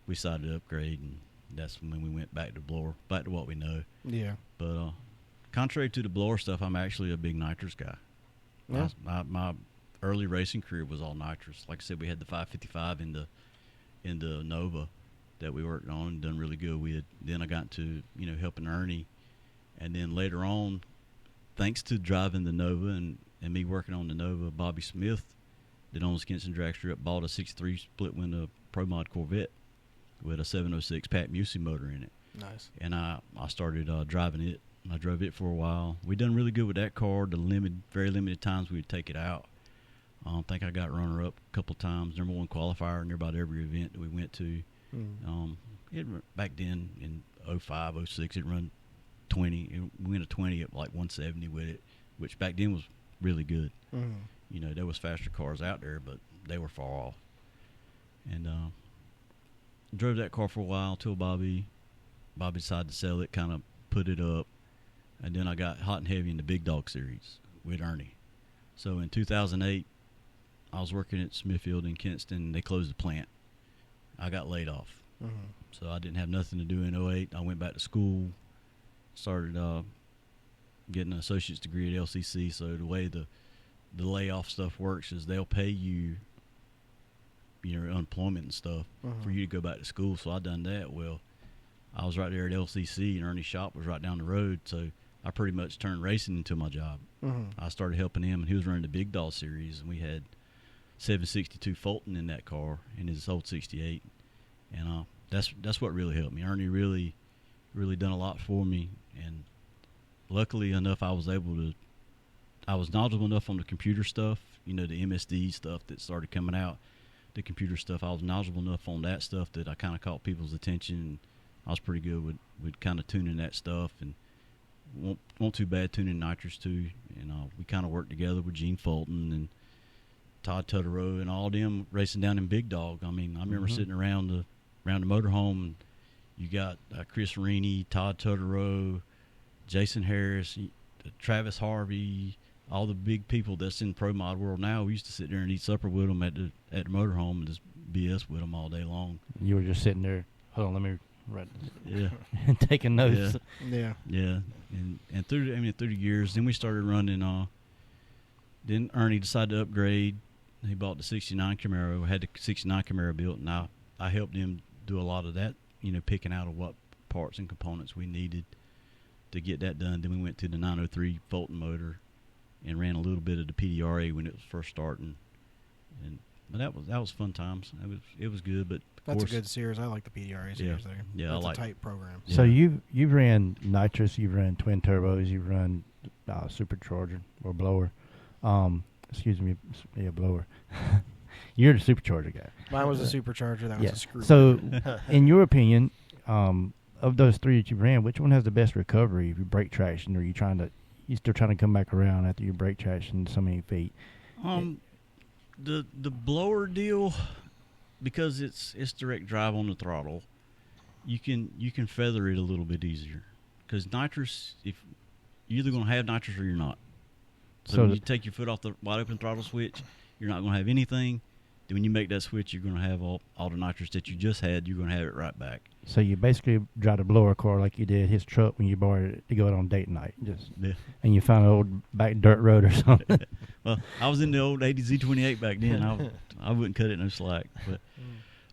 we decided to upgrade, and that's when we went back to blower, back to what we know. Yeah. But contrary to the blower stuff, I'm actually a big nitrous guy. Yeah. My early racing career was all nitrous. Like I said, we had the 555 in the Nova that we worked on and done really good with. Then I got into helping Ernie, and then later on, thanks to driving the Nova and me working on the Nova, Bobby Smith, that owns Kinston Drag Strip, bought a 63 split window Pro Mod Corvette with a 706 Pat Musey motor in it. Nice. And I started driving it. I drove it for a while. We done really good with that car. Very limited times we would take it out. I think I got runner up a couple times, number one qualifier in about every event that we went to. Back then in 05, 06, it run 20. We went a 20 at like 170 with it, which back then was really good. There was faster cars out there, but they were far off. And drove that car for a while till Bobby decided to sell it, kind of put it up. And then I got hot and heavy in the Big Dog Series with Ernie. So in 2008, I was working at Smithfield in Kinston. They closed the plant. I got laid off. So I didn't have nothing to do in 08. I went back to school, started getting an associate's degree at LCC. So the way the layoff stuff works is they'll pay you your unemployment and stuff for you to go back to school. So I done that. Well, I was right there at LCC, and Ernie's shop was right down the road. So I pretty much turned racing into my job. I started helping him, and he was running the Big Dog Series, and we had 762 Fulton in that car in his old 68. And that's what really helped me. Ernie really done a lot for me, and luckily enough, I was knowledgeable enough on the computer stuff, the MSD stuff that started coming out, the computer stuff. I was knowledgeable enough on that stuff that I kind of caught people's attention, and I was pretty good with kind of tuning that stuff, and won't too bad tuning Nitrous too. And we kind of worked together with Gene Fulton and Todd Tutterow and all them racing down in Big Dog. I remember sitting around the motorhome, and you got Chris Rini, Todd Tutterow, Jason Harris, Travis Harvey, all the big people that's in pro mod world now. We used to sit there and eat supper with them at the motorhome and just BS with them all day long. You were just sitting there. Hold on, let me write. Yeah, and taking notes. Yeah. And through the years, then we started running. Then Ernie decided to upgrade. He bought the 69 Camaro. Had the 69 Camaro built, and I helped him do a lot of that. Picking out of what parts and components we needed to get that done. Then we went to the 903 Fulton motor and ran a little bit of the PDRA when it was first starting. But that was fun times. It was good, but That's a good series. I like the PDRA series there. Yeah, That's I like a tight program. So you've ran Nitrous, you've run twin turbos, you've run supercharger or blower. Excuse me, blower. You're the supercharger guy. Mine was a supercharger. That was a screw. So, in your opinion, of those three that you ran, which one has the best recovery? If you brake traction, or you still trying to come back around after you brake traction so many feet? The blower deal, because it's direct drive on the throttle, you can feather it a little bit easier. Because nitrous, if you're either going to have nitrous or you're not. So when you take your foot off the wide open throttle switch, you're not going to have anything. Then when you make that switch, you're going to have all the nitrous that you just had. You're going to have it right back. So you basically drive a blower car like you did his truck when you borrowed it to go out on date night, and you found an old back dirt road or something. Well, I was in the old 80 Z28 back then. I wouldn't cut it no slack.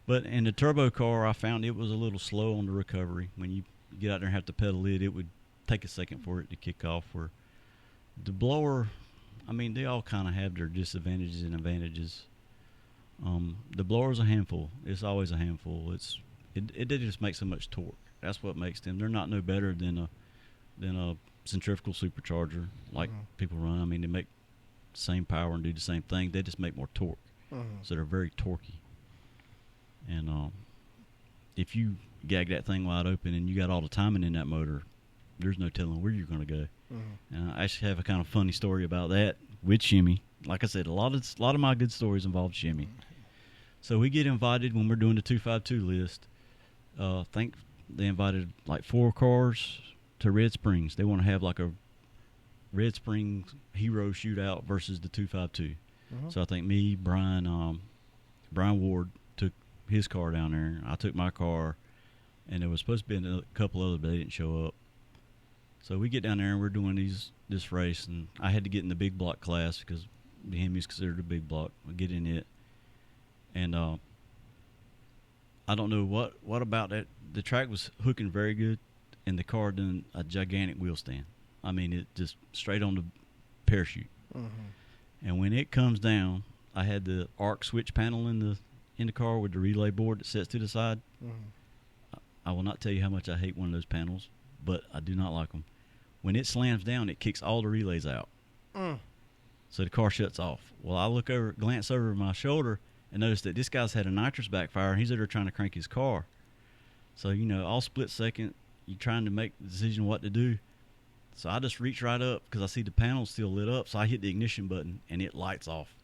But in the turbo car, I found it was a little slow on the recovery. When you get out there and have to pedal it would take a second for it to kick off. Where the blower, I mean, they all kind of have their disadvantages and advantages. The blower's a handful. It's always a handful. It just makes so much torque. That's what makes them. They're not no better than a centrifugal supercharger like people run. I mean, they make the same power and do the same thing. They just make more torque. So they're very torquey. And if you gag that thing wide open and you got all the timing in that motor, there's no telling where you're going to go. And I actually have a kind of funny story about that with shimmy. Like I said, a lot of my good stories involve shimmy. So we get invited when we're doing the 252 list. I think they invited like 4 cars to Red Springs. They want to have like a Red Springs hero shootout versus the 252. So I think me, Brian Ward took his car down there. I took my car, and there was supposed to be a couple others, but they didn't show up. So we get down there and we're doing this race, and I had to get in the big block class because the Hemi's considered a big block. I get in it, and I don't know what about that. The track was hooking very good, and the car done a gigantic wheel stand. I mean, it just straight on the parachute. And when it comes down, I had the arc switch panel in the car with the relay board that sets to the side. I will not tell you how much I hate one of those panels, but I do not like them. When it slams down, it kicks all the relays out. So the car shuts off. Well, I glance over my shoulder and notice that this guy's had a nitrous backfire, and he's over there trying to crank his car. So, all split second, you're trying to make the decision what to do. So I just reach right up because I see the panel still lit up. So I hit the ignition button, and it lights off.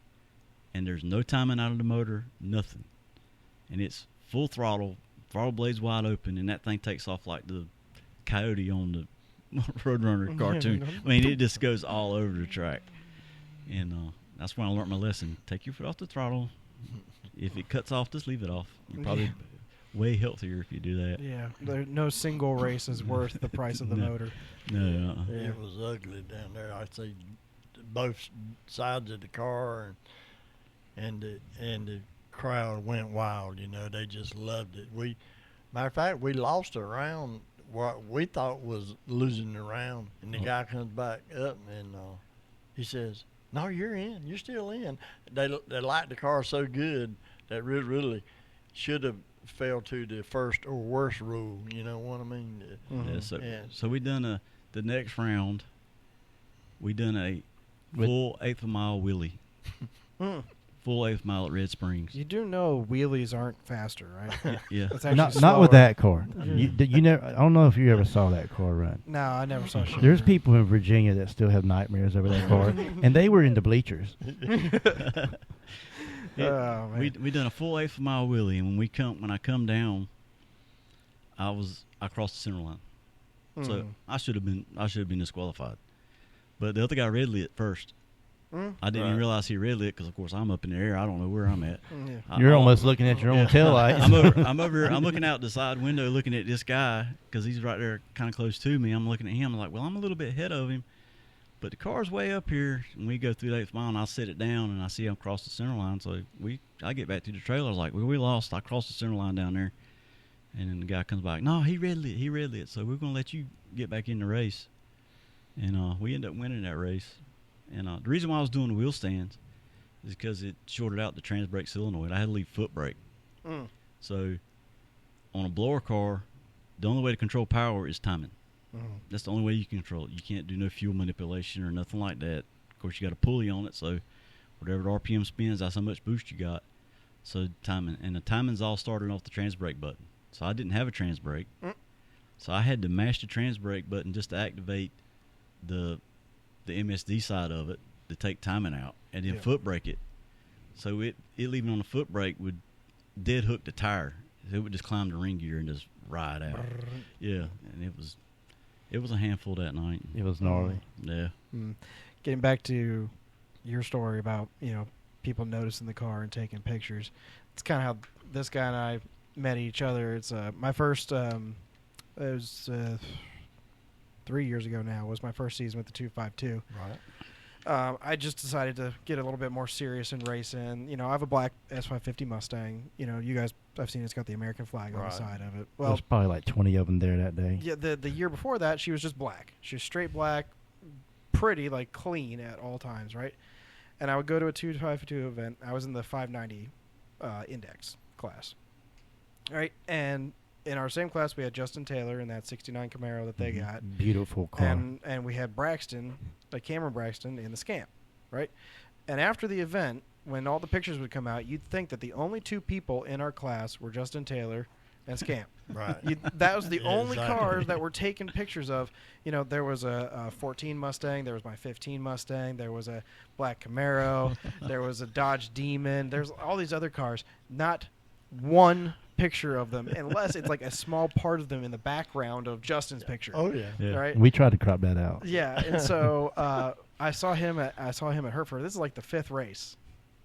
And there's no timing out of the motor, nothing. And it's full throttle blades wide open, and that thing takes off like the coyote on the Roadrunner cartoon. I mean, it just goes all over the track. And that's when I learned my lesson. Take your foot off the throttle. If it cuts off, just leave it off. You're probably way healthier if you do that. Yeah, no single race is worth the price of the motor. No. It was ugly down there. I'd say both sides of the car, and the crowd went wild. They just loved it. Matter of fact, we lost a round. What we thought was losing the round, and the guy comes back up and he says, "No, you're in. You're still in." They liked the car so good that really should have fell to the first or worst rule. You know what I mean? So we done the next round. We done a full eighth of a mile wheelie. Full eighth mile at Red Springs. You do know wheelies aren't faster, right? Yeah. Not with that car. You never. I don't know if you ever saw that car run. No, I never saw shit. There's people in Virginia that still have nightmares over that car, and they were in the bleachers. We done a full eighth of a mile wheelie, and when I come down, I crossed the center line. So I should have been disqualified. But the other guy red lit first. I didn't even realize he red lit because, of course, I'm up in the air. I don't know where I'm at. You're almost looking at your own taillight. I'm over here. I'm looking out the side window looking at this guy because he's right there kind of close to me. I'm looking at him. I'm like, well, I'm a little bit ahead of him. But the car's way up here, and we go through the 8th mile, and I set it down, and I see him cross the center line. So I get back to the trailer. I was like, well, we lost. I crossed the center line down there. And then the guy comes back. No, he red lit. So we're going to let you get back in the race. And we end up winning that race. And the reason why I was doing the wheel stands is because it shorted out the trans brake solenoid. I had to leave foot brake. So on a blower car, the only way to control power is timing. That's the only way you can control it. You can't do no fuel manipulation or nothing like that. Of course, you got a pulley on it, so whatever the RPM spins, that's how much boost you got. So timing. And the timing's all started off the trans brake button. So I didn't have a trans brake. So I had to mash the trans brake button just to activate the MSD side of it to take timing out, and then foot brake it. So it leaving on the foot brake would dead hook the tire. It would just climb the ring gear and just ride out. Yeah, and it was a handful that night. It was gnarly. Yeah. Getting back to your story about people noticing the car and taking pictures. It's kind of how this guy and I met each other. It's my first. It was 3 years ago now. Was my first season with the 252. Right. I just decided to get a little bit more serious in racing. I have a black S550 Mustang. You guys, I've seen it's got the American flag on the side of it. Well, there's probably like 20 of them there that day. Yeah, the year before that, she was just black. She was straight black, pretty, like clean at all times, right? And I would go to a 252 event. I was in the 590 index class, right? And in our same class, we had Justin Taylor in that 69 Camaro that they got. Beautiful car. And we had Braxton, like Cameron Braxton, in the Scamp, right? And after the event, when all the pictures would come out, you'd think that the only two people in our class were Justin Taylor and Scamp. Right. That was the only Exactly. cars that were taken pictures of. There was a 14 Mustang. There was my 15 Mustang. There was a black Camaro. There was a Dodge Demon. There's all these other cars. Not one picture of them, unless it's like a small part of them in the background of Justin's picture. Oh yeah. Yeah. Right? We tried to crop that out. Yeah, and so I saw him at Hereford. This is like the fifth race,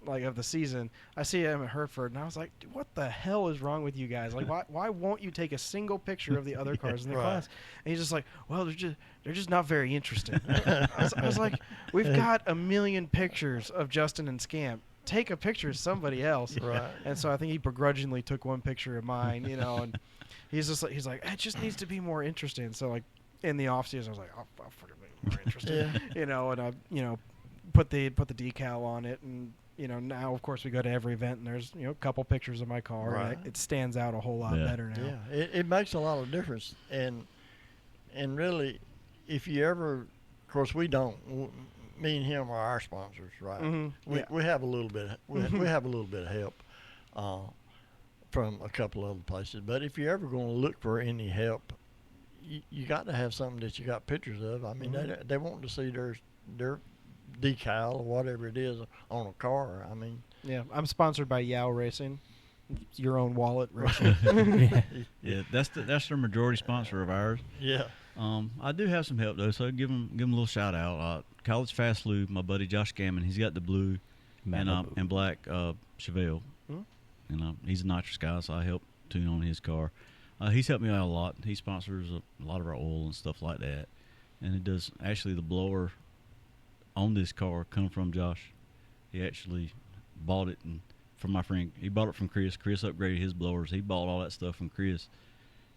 like of the season. I see him at Hereford, and I was like, "Dude, what the hell is wrong with you guys? Like, why won't you take a single picture of the other cars in the Right. class?" And he's just like, "Well, they're just not very interesting." I was like, "We've got a million pictures of Justin and Scamp. Take a picture of somebody else." Right. And so I think he begrudgingly took one picture of mine, and he's like, it just needs to be more interesting. So like in the off season, I was like, I'll fucking make it more interesting, Yeah. and I put the decal on it, and now of course we go to every event, and there's a couple pictures of my car, Right. and it stands out a whole lot Yeah. better now. Yeah, it makes a lot of difference, and really, if you ever, of course, we don't. Me and him are our sponsors, right? Mhm, yeah. We have a little bit. We have a little bit of help from a couple other places. But if you're ever going to look for any help, you got to have something that you got pictures of. I mean, they want to see their decal or whatever it is on a car. I mean, Yeah, I'm sponsored by Yao Racing. Your own wallet racing. Yeah, that's their majority sponsor of ours. yeah. I do have some help though, so give them a little shout out. College Fast Lube, my buddy Josh Gammon, he's got the blue and black Chevelle, and he's a Nitrous guy, so I help tune on his car. He's helped me out a lot. He sponsors a lot of our oil and stuff like that, and it does actually the blower on this car come from Josh. He actually bought it from my friend. He bought it from Chris. Chris upgraded his blowers. He bought all that stuff from Chris,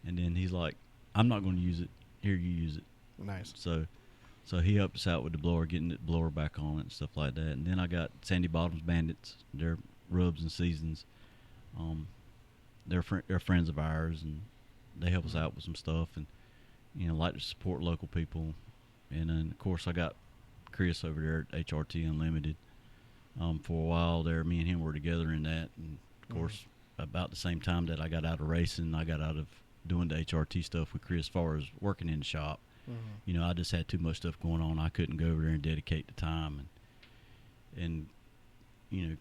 and then he's like, "I'm not going to use it. Here, you use it." Nice. So he helped us out with the blower, getting the blower back on it and stuff like that. And then I got Sandy Bottoms Bandits. They're rubs and seasons. They're friends of ours, and they help us out with some stuff, and like to support local people. And then of course I got Chris over there at HRT Unlimited. For a while there, me and him were together in that, and of course about the same time that I got out of racing, I got out of doing the HRT stuff with Chris as far as working in the shop. I just had too much stuff going on. I couldn't go over there and dedicate the time, and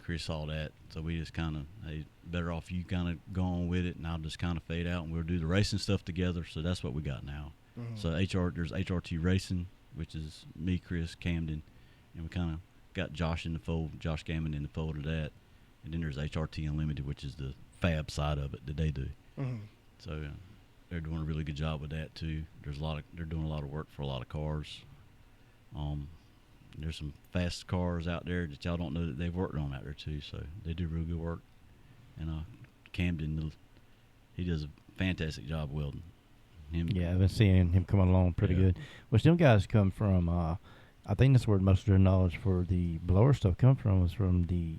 Chris saw that, so we just kind of, hey, better off you kind of go on with it, and I'll just kind of fade out, and we'll do the racing stuff together. So that's what we got now. So there's HRT Racing, which is me, Chris, Camden, and we kind of got Josh in the fold, Josh Gammon in the fold of that, and then there's HRT Unlimited, which is the fab side of it that they do. So they're doing a really good job with that too. They're doing a lot of work for a lot of cars. There's some fast cars out there that y'all don't know that they've worked on out there too. So they do really good work. And Camden, he does a fantastic job welding. Yeah, I've been seeing him coming along pretty good. Which them guys come from, I think that's where most of their knowledge for the blower stuff come from, is from the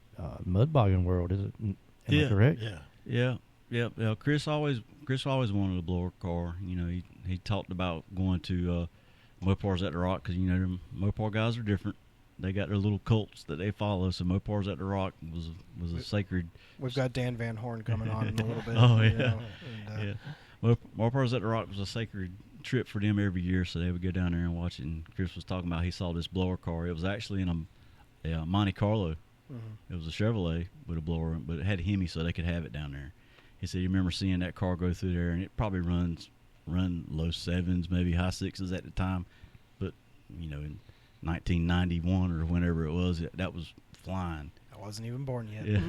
mud bogging world. Is it? Am I correct? Yeah. Yeah. Chris always wanted a blower car. He talked about going to Mopars at the Rock, because them Mopar guys are different. They got their little cults that they follow. So Mopars at the Rock was a sacred. We've got Dan Van Horn coming on in a little bit. Oh yeah. Mopars at the Rock was a sacred trip for them every year, so they would go down there and watch it. And Chris was talking about he saw this blower car. It was actually in a Monte Carlo. It was a Chevrolet with a blower, but it had a Hemi, so they could have it down there. He said he remember seeing that car go through there, and it probably run low sevens, maybe high sixes at the time. But in 1991 or whenever it was, that was flying. I wasn't even born yet. Yeah.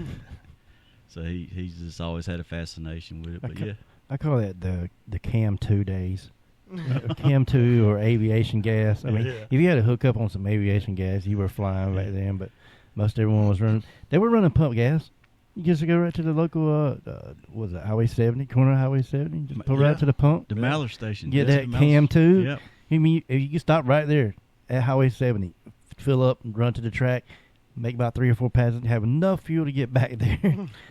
So he's just always had a fascination with it. But yeah, I call that the Cam 2 days. Cam 2 or aviation gas. I mean, if you had to hook up on some aviation gas, you were flying back then. But most everyone was running. They were running pump gas. You just go right to the local, was it Highway 70, corner of Highway 70? Just pull right to the pump. the Mallard station. Get that Cam 2. Yep. I mean, if you can stop right there at Highway 70, fill up and run to the track, make about 3 or 4 passes, have enough fuel to get back there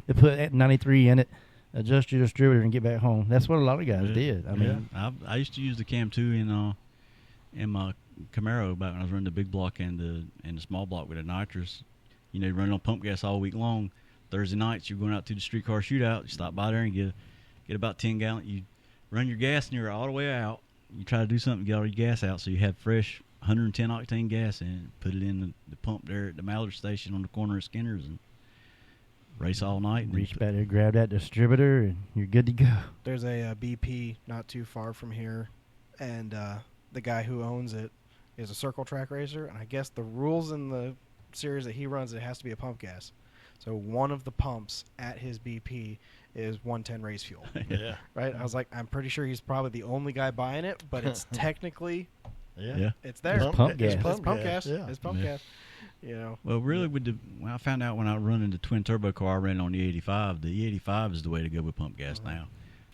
to put at 93 in it, adjust your distributor, and get back home. That's what a lot of guys did. I mean, I used to use the Cam 2 in my Camaro back when I was running the big block and the small block with a nitrous. You know, running on pump gas all week long. Thursday nights, you're going out to the streetcar shootout. You stop by there and get about 10 gallons. You run your gas and you're all the way out. You try to do something, get all your gas out, so you have fresh 110 octane gas in. Put it in the pump there at the Mallard station on the corner of Skinner's and race all night. And reach back there, grab that distributor, and you're good to go. There's a BP not too far from here, and the guy who owns it is a circle track racer, and I guess the rules in the series that he runs, it has to be a pump gas. So one of the pumps at his BP is 110 race fuel. Yeah. Right? I was like, I'm pretty sure he's probably the only guy buying it, but it's technically, Yeah. it's there. It's pump gas. It's pump gas. Yeah. It's pump gas. You know. Well, really, when I found out when I was running the twin turbo car, I ran on the 85. The E85 is the way to go with pump gas now.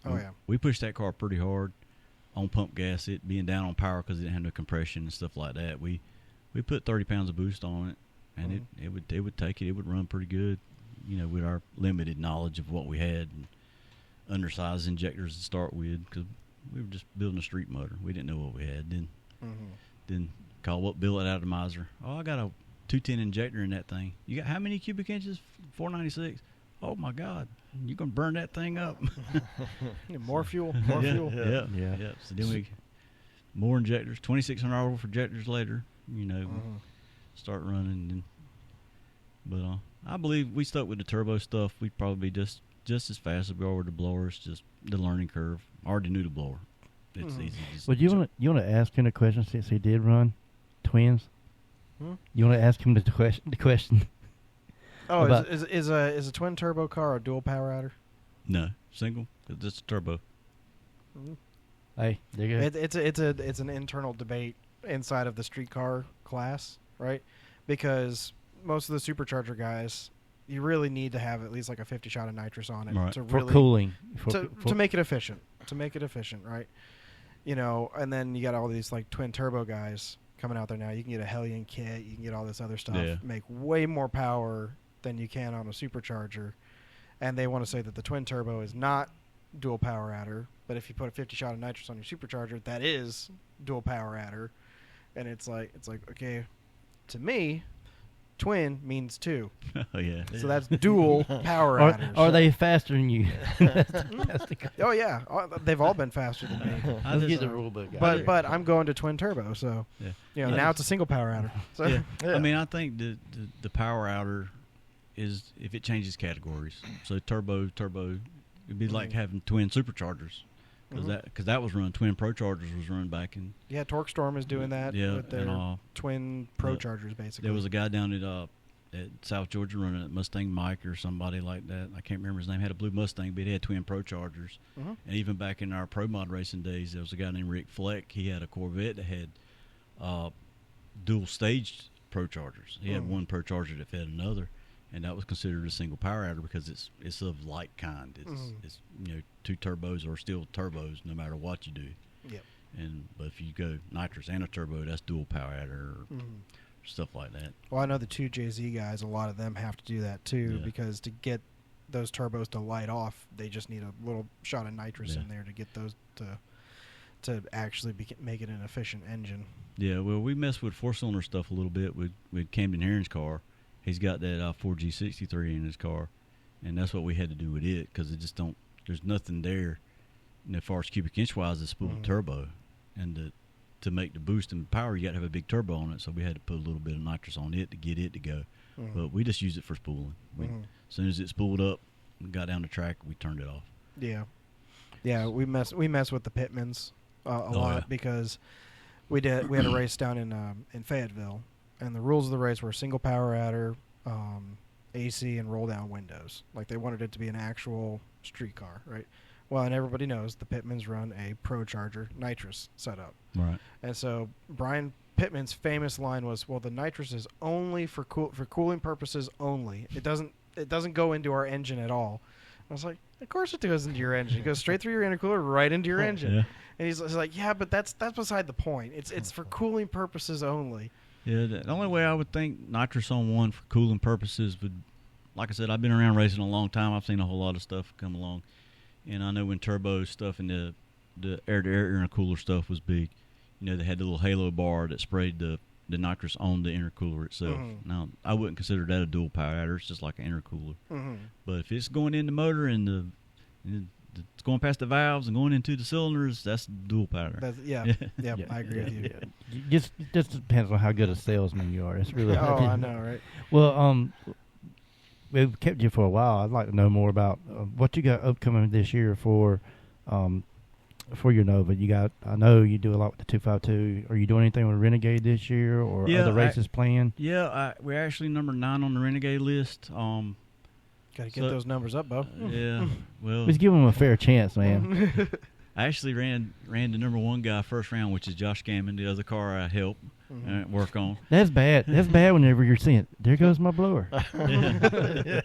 Oh, yeah. We pushed that car pretty hard on pump gas, it being down on power because it didn't have no compression and stuff like that. We put 30 pounds of boost on it, and it would take it. It would run pretty good, you know, with our limited knowledge of what we had and undersized injectors to start with because we were just building a street motor. We didn't know what we had. Then call up, Bill, it atomizer. Oh, I got a 210 injector in that thing. You got how many cubic inches? 496. Oh my God, you're gonna burn that thing up. More fuel. More fuel. Yeah. So then we more injectors. 2,600 for injectors later. You know, start running. But I believe we stuck with the turbo stuff. We'd probably be just as fast as we are with the blowers. Just the learning curve. I already knew the blower. It's easy. Well, you want to ask him a question since he did run twins? You want to ask him the question? Oh, is a twin turbo car a dual power adder? No, single. It's a turbo. Hey, there you go. It's an internal debate inside of the street car class, right? Because most of the supercharger guys, you really need to have at least like a 50 shot of nitrous on it to for really cooling to make it efficient. To make it efficient, right? You know, and then you got all these like twin turbo guys coming out there now. You can get a Hellion kit, you can get all this other stuff, make way more power than you can on a supercharger, and they want to say that the twin turbo is not dual power adder, but if you put a 50 shot of nitrous on your supercharger, that is dual power adder. And it's like okay, to me, twin means two. Oh yeah. So that's dual power adders. Are they faster than you? Oh yeah, they've all been faster than me. Let's get the rule book. But I'm going to twin turbo, so you know now it's a single power adder. So I mean, I think the power adder is if it changes categories. So turbo, it'd be like having twin superchargers. Because that was run, twin Pro Chargers was run back in. Yeah, Torque Storm is doing that with their twin Pro Chargers, basically. There was a guy down at South Georgia running it, Mustang Mike or somebody like that. I can't remember his name. Had a blue Mustang, but he had twin Pro Chargers. And even back in our Pro Mod racing days, there was a guy named Rick Fleck. He had a Corvette that had dual staged Pro Chargers. He had one Pro Charger that fed another. And that was considered a single power adder because it's of like kind. It's you know, two turbos are still turbos no matter what you do. Yep. But if you go nitrous and a turbo, that's dual power adder or stuff like that. Well, I know the two JZ guys. A lot of them have to do that too because to get those turbos to light off, they just need a little shot of nitrous in there to get those to actually make it an efficient engine. Yeah. Well, we messed with 4-cylinder stuff a little bit with Camden Herring's car. He's got that 4G63 in his car, and that's what we had to do with it because there's nothing there as far as cubic inch wise to spool the turbo, and to make the boost and power you got to have a big turbo on it. So we had to put a little bit of nitrous on it to get it to go, but we just used it for spooling. As soon as it spooled up, and got down the track, we turned it off. Yeah. We mess with the Pitmans a lot because we had a race down in Fayetteville. And the rules of the race were single power adder, AC and roll down windows. Like they wanted it to be an actual street car, right? Well, and everybody knows the Pittmans run a Pro Charger Nitrous setup. Right. And so Brian Pittman's famous line was, "Well, the Nitrous is only for cooling purposes only. It doesn't go into our engine at all." I was like, "Of course it goes into your engine. It goes straight through your intercooler, right into your engine." Yeah. And he's like, "Yeah, but that's beside the point. It's for cooling purposes only." Yeah, the only way I would think nitrous on one for cooling purposes would, like I said, I've been around racing a long time. I've seen a whole lot of stuff come along, and I know when turbo stuff and the air-to-air intercooler stuff was big. You know, they had the little halo bar that sprayed the nitrous on the intercooler itself. Mm-hmm. Now, I wouldn't consider that a dual power adder. It's just like an intercooler. Mm-hmm. But if it's going in the motor and it's going past the valves and going into the cylinders, that's dual power. Yeah, I agree with you. Just depends on how good a salesman you are. It's really. Oh, I know, right? Well, we've kept you for a while. I'd like to know more about what you got upcoming this year for your Nova. I know you do a lot with the 252. Are you doing anything with Renegade this year, or other races planned? Yeah, we're actually number 9 on the Renegade list. Got to get those numbers up, Bo. Yeah, well, Let's give him a fair chance, man. I actually ran the number 1 guy first round, which is Josh Gammon, the other car I helped work on. That's bad. That's bad whenever you're seeing, there goes my blower. Yeah.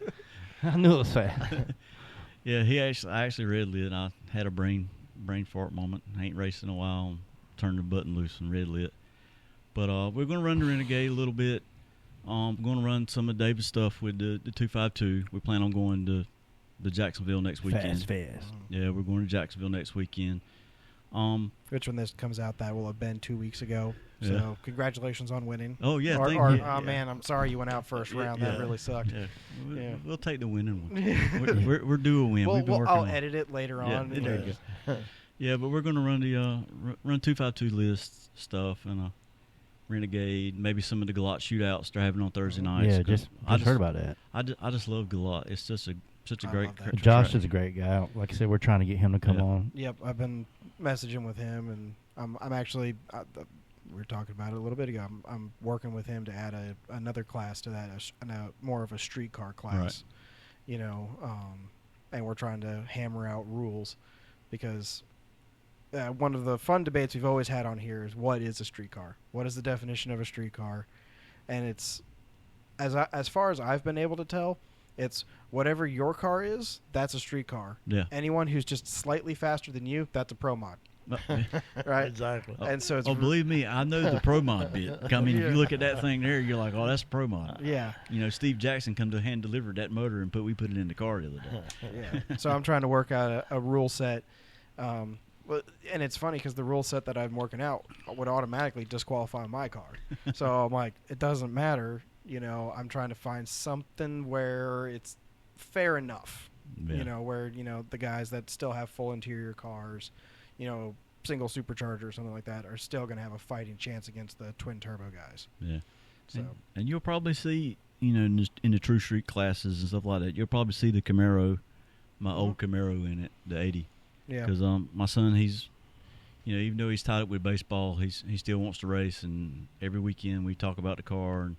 I knew it was bad. Yeah, I actually red lit. I had a brain fart moment. I ain't raced in a while and turned the button loose and red lit. But we're going to run the Renegade a little bit. We're going to run some of David's stuff with the 252. We plan on going to the Jacksonville next weekend. Fast. Yeah, we're going to Jacksonville next weekend. Which, when this comes out, that will have been 2 weeks ago. So Yeah. Congratulations on winning. Oh, yeah, thank you. Oh, man, I'm sorry you went out first round. That really sucked. Yeah. We'll take the winning one. we're due a win. We've been working I'll on edit it later Yeah, on. there you go. Yeah, but we're going to run the run 252 list stuff and a Renegade, maybe some of the Galot shootouts they're having on Thursday nights. Yeah, just heard about that. I just love Galot. It's just such a great love that. Josh is a great guy. Like I said, we're trying to get him to come on. Yep, I've been messaging with him, and I'm actually we were talking about it a little bit ago. I'm working with him to add another class to that, more of a street car class. Right. You know, and we're trying to hammer out rules because one of the fun debates we've always had on here is what is a street car? What is the definition of a street car? And it's as far as I've been able to tell, it's whatever your car is, that's a street car. Yeah. Anyone who's just slightly faster than you, that's a pro mod. Right? Exactly. And so it's believe me, I know the pro mod bit. I mean, if you look at that thing there, you're like, oh, that's pro mod. Yeah. You know, Steve Jackson come to hand delivered that motor and we put it in the car the other day. Yeah. So I'm trying to work out a rule set. And it's funny because the rule set that I'm working out would automatically disqualify my car. So I'm like, it doesn't matter. You know, I'm trying to find something where it's fair enough. Yeah. You know, where, the guys that still have full interior cars, single supercharger or something like that are still going to have a fighting chance against the twin turbo guys. Yeah. So And you'll probably see, in the True Street classes and stuff like that, you'll probably see the Camaro, my old Camaro in it, the 80. yeah. Because my son, he's, even though he's tied up with baseball, he still wants to race, and every weekend we talk about the car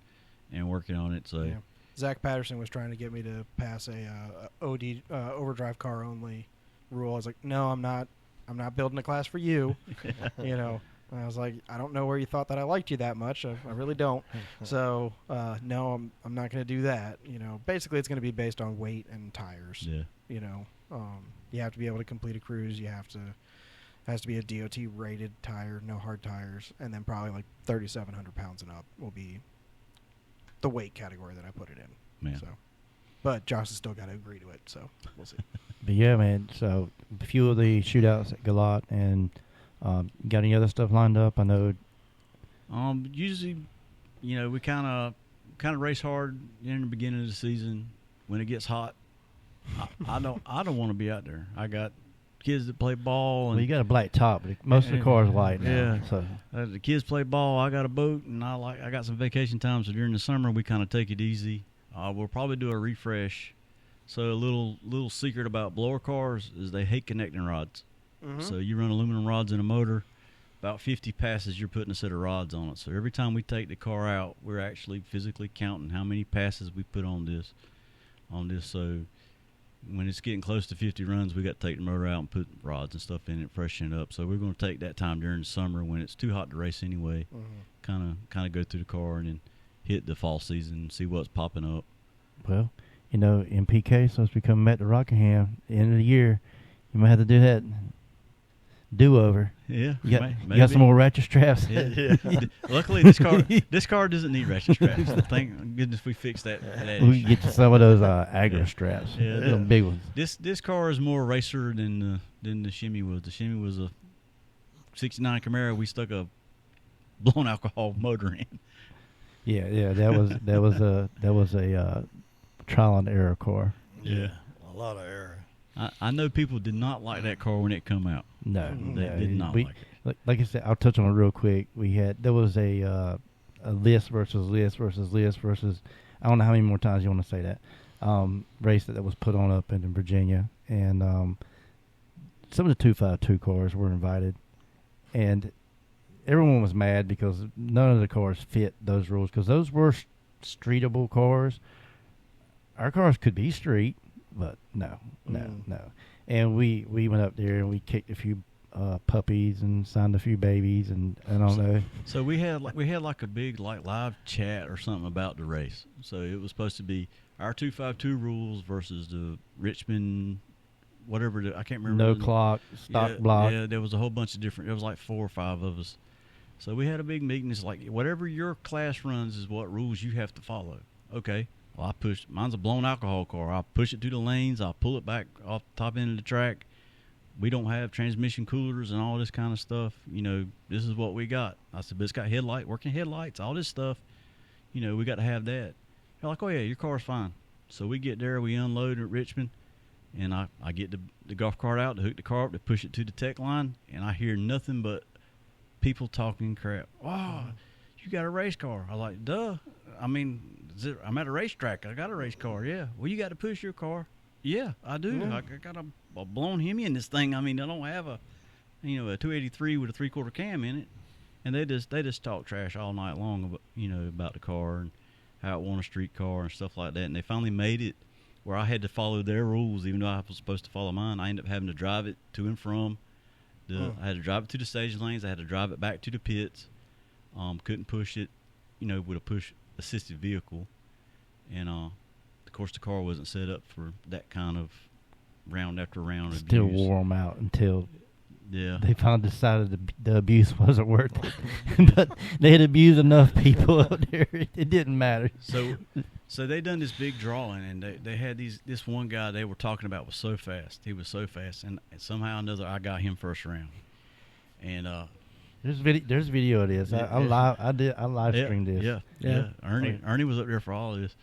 and working on it. So Yeah. Zach Patterson was trying to get me to pass a OD overdrive car only rule. I was like, no, I'm not building a class for you. And I was like, I don't know where you thought that I liked you that much. I really don't. So no, I'm not going to do that. Basically it's going to be based on weight and tires. yeah, You have to be able to complete a cruise. Has to be a DOT rated tire, no hard tires, and then probably like 3,700 pounds and up will be the weight category that I put it in. man. So, but Josh has still got to agree to it, so we'll see. But yeah, man. So a few of the shootouts at Galot, and got any other stuff lined up? I know. Usually, we kind of race hard in the beginning of the season. When it gets hot, I don't want to be out there. I got kids that play ball, and Well, you got a black top, but most of the cars are white now. Yeah. So the kids play ball. I got a boat, and I got some vacation time. So during the summer, we kind of take it easy. We'll probably do a refresh. So a little secret about blower cars is they hate connecting rods. Mm-hmm. So you run aluminum rods in a motor. About 50 passes, you're putting a set of rods on it. So every time we take the car out, we're actually physically counting how many passes we put on this. on this. So when it's getting close to 50 runs, we got to take the motor out and put rods and stuff in it, freshen it up. So we're going to take that time during the summer when it's too hot to race anyway. Kind of go through the car and then hit the fall season and see what's popping up. Well, you know, in PK, so as we come back to Rockingham, the end of the year, you might have to do that do-over. Yeah, you got some more ratchet straps. Yeah. Luckily, this car doesn't need ratchet straps. Thank goodness we fixed that. We can get you some of those agra straps. Yeah, the big ones. This car is more racer than the Shimmy was. The Shimmy was a '69 Camaro. We stuck a blown alcohol motor in. Yeah, that was a trial and error car. Yeah, a lot of error. I know people did not like that car when it come out. No, they did not like it. Like I said, I'll touch on it real quick. There was a list versus list versus list versus, I don't know how many more times you want to say that, race that was put on up in Virginia, and some of the 252 cars were invited, and everyone was mad because none of the cars fit those rules, because those were streetable cars. Our cars could be street, but no. And we went up there and we kicked a few puppies and signed a few babies, and I don't know. So we had like a big live chat or something about the race. So it was supposed to be our 252 rules versus the Richmond, whatever I can't remember. No clock, stock block. Yeah, there was a whole bunch of different. There was like 4 or 5 of us. So we had a big meeting. It's like whatever your class runs is what rules you have to follow. Okay. Well, mine's a blown alcohol car. I'll push it through the lanes. I'll pull it back off the top end of the track. We don't have transmission coolers and all this kind of stuff. You know, this is what we got. I said, but it's got working headlights, all this stuff. You know, we got to have that. They're like, oh, yeah, your car's fine. So we get there, we unload at Richmond, and I get the golf cart out to hook the car up to push it to the tech line, and I hear nothing but people talking crap. Oh, you got a race car. I like, duh. I mean, I'm at a racetrack. I got a race car, yeah. Well, you got to push your car. Yeah, I do. Yeah. I got a blown Hemi in this thing. I mean, I don't have a 283 with a 3/4 cam in it. And they just talk trash all night long about the car and how it won a street car and stuff like that. And they finally made it where I had to follow their rules, even though I was supposed to follow mine. I ended up having to drive it to and from. I had to drive it to the stage lanes. I had to drive it back to the pits. Couldn't push it, with a push assisted vehicle. And of course, the car wasn't set up for that kind of round after round abuse. Still wore them out until they finally decided the abuse wasn't worth it. But they had abused enough people up there, it didn't matter. So they done this big drawing, and they had this one guy they were talking about was so fast. He was so fast, and somehow or another I got him first round. And there's video of this. I live streamed this. Yeah. Ernie was up there for all of this.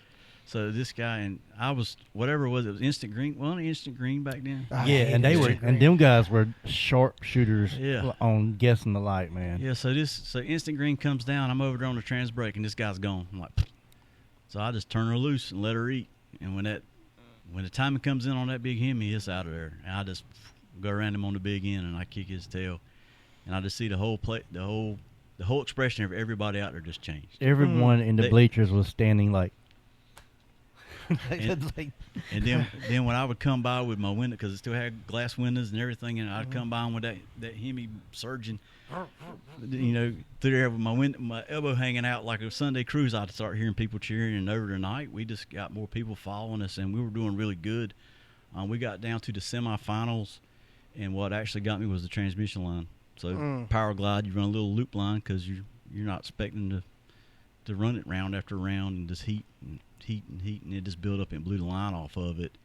So this guy, and I was, whatever it was instant green. Wasn't it instant green back then? Yeah, and them guys were sharp shooters on guessing the light, man. Yeah, so instant green comes down. I'm over there on the trans brake, and this guy's gone. I'm like, pfft. So I just turn her loose and let her eat. And when the timing comes in on that big Hemi, it's out of there. And I just go around him on the big end, and I kick his tail, and I just see the whole expression of everybody out there just changed. Everyone in the bleachers was standing like. And then when I would come by with my window, because it still had glass windows and everything, and I'd come by with that Hemi surging, through there with my elbow hanging out like a Sunday cruise. I'd start hearing people cheering, and over the night we just got more people following us, and we were doing really good. We got down to the semifinals, and what actually got me was the transmission line. So Power Glide, you run a little loop line because you're not expecting to run it round after round and just heat, and it just built up and blew the line off of it.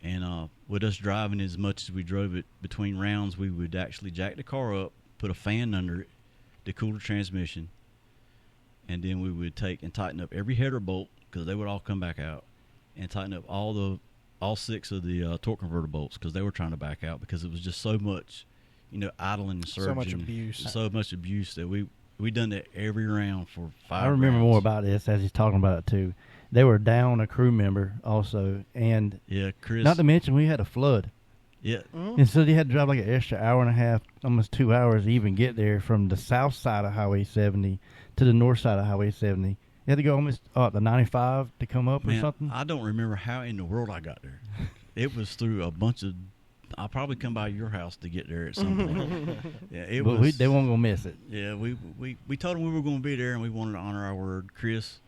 And with us driving as much as we drove it between rounds, we would actually jack the car up, put a fan under it to cool the transmission, and then we would take and tighten up every header bolt, because they would all come back out, and tighten up all 6 of the torque converter bolts, because they were trying to back out because it was just so much, idling and surging. So much abuse that we done that every round for 5 I remember rounds. more about this as he's talking about it too. They were down a crew member also, and Chris. Not to mention we had a flood. Yeah. And so they had to drive like an extra hour and a half, almost 2 hours to even get there from the south side of Highway 70 to the north side of Highway 70. You had to go almost the 95 to come up Man, or something. I don't remember how in the world I got there. It was through a bunch of. I'll probably come by your house to get there at some point. Yeah, it but was. they won't gonna miss it. Yeah, we told him we were going to be there, and we wanted to honor our word. Chris,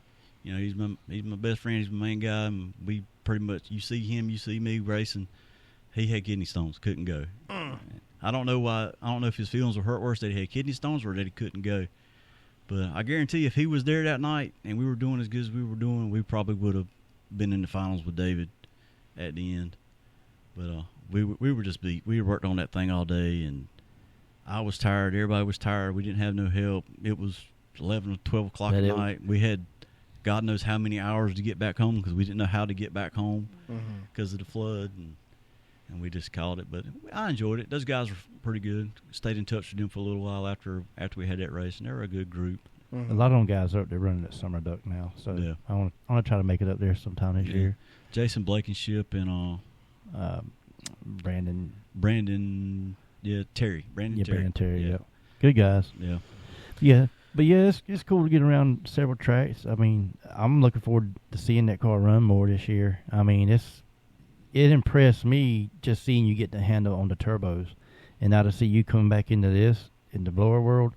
he's my best friend. He's my main guy, and we pretty much you see him, you see me racing. He had kidney stones, couldn't go. I don't know why. I don't know if his feelings were hurt worse that he had kidney stones or that he couldn't go. But I guarantee you, if he was there that night and we were doing as good as we were doing, we probably would have been in the finals with David at the end. But we were just beat. We worked on that thing all day, and I was tired. Everybody was tired. We didn't have no help. It was 11 or 12 o'clock at night. We had God knows how many hours to get back home because we didn't know how to get back home because of the flood, and we just called it. But I enjoyed it. Those guys were pretty good. Stayed in touch with them for a little while after we had that race, and they were a good group. A lot of them guys are up there running at Summer Duck now, so Yeah. I want to try to make it up there sometime this year. Jason Blankenship and Brandon, Terry. Brandon Terry, yeah. Good guys. Yeah. Yeah, but yeah, it's cool to get around several tracks. I mean, I'm looking forward to seeing that car run more this year. I mean, it impressed me just seeing you get the handle on the turbos, and now to see you coming back into this in the blower world.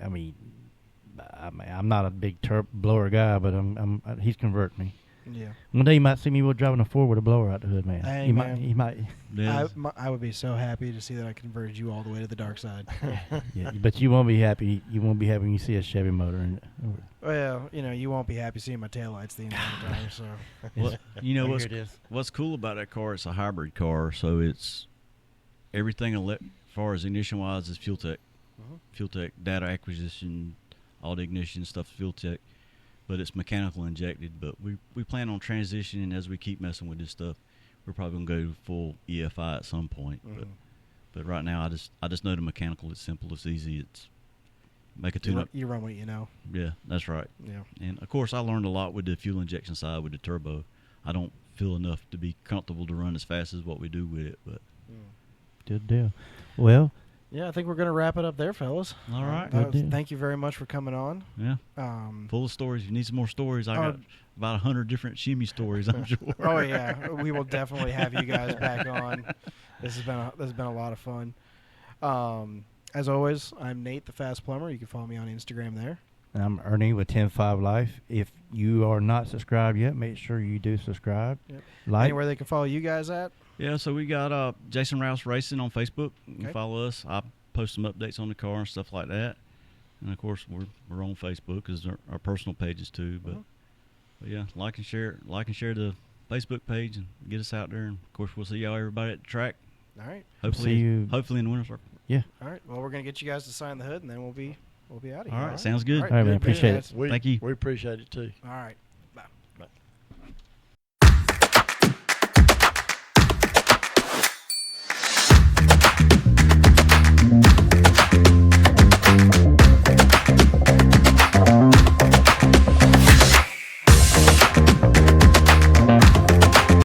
I mean, I'm not a big blower guy, but he's converting me. Yeah. One day you might see me driving a Ford with a blower out the hood, man. Hey, He man. might. Yeah. I would be so happy to see that I converted you all the way to the dark side. Yeah, but you won't be happy. You won't be happy when you see a Chevy motor in it. Well, you won't be happy seeing my taillights the entire time. So. Well, Here it is. what's cool about that car? It's a hybrid car, so it's everything as far as ignition wise is fuel tech. Fuel tech data acquisition, all the ignition stuff, fuel tech. But it's mechanical injected. But we plan on transitioning as we keep messing with this stuff. We're probably gonna go full EFI at some point. But right now, I just know the mechanical. It's simple. It's easy. It's make a tune-up. You run what you know. Yeah, that's right. Yeah. And of course, I learned a lot with the fuel injection side with the turbo. I don't feel enough to be comfortable to run as fast as what we do with it. But Good deal. Well, Yeah, I think we're going to wrap it up there, fellas. all right. Thank you very much for coming on. Yeah. Full of stories. If you need some more stories, I got about 100 different shimmy stories, I'm sure. Oh yeah, we will definitely have you guys back on. This has been a lot of fun. As always, I'm Nate the Fast Plumber. You can follow me on Instagram there. I'm Ernie with 10-5 Life. If you are not subscribed yet, make sure you do subscribe. Yep. Like. Anywhere they can follow you guys at. Yeah, so we got Jason Rouse Racing on Facebook. You can Okay. follow us. I post some updates on the car and stuff like that. And, of course, we're on Facebook as our personal pages, too. But, yeah, like and share the Facebook page and get us out there. And, of course, we'll see everybody at the track. All right. Hopefully in the winter circle. Yeah. All right. Well, we're going to get you guys to sign the hood, and then we'll be out of here. All right, sounds good. All right, man, appreciate it. Thank you. We appreciate it too. All right.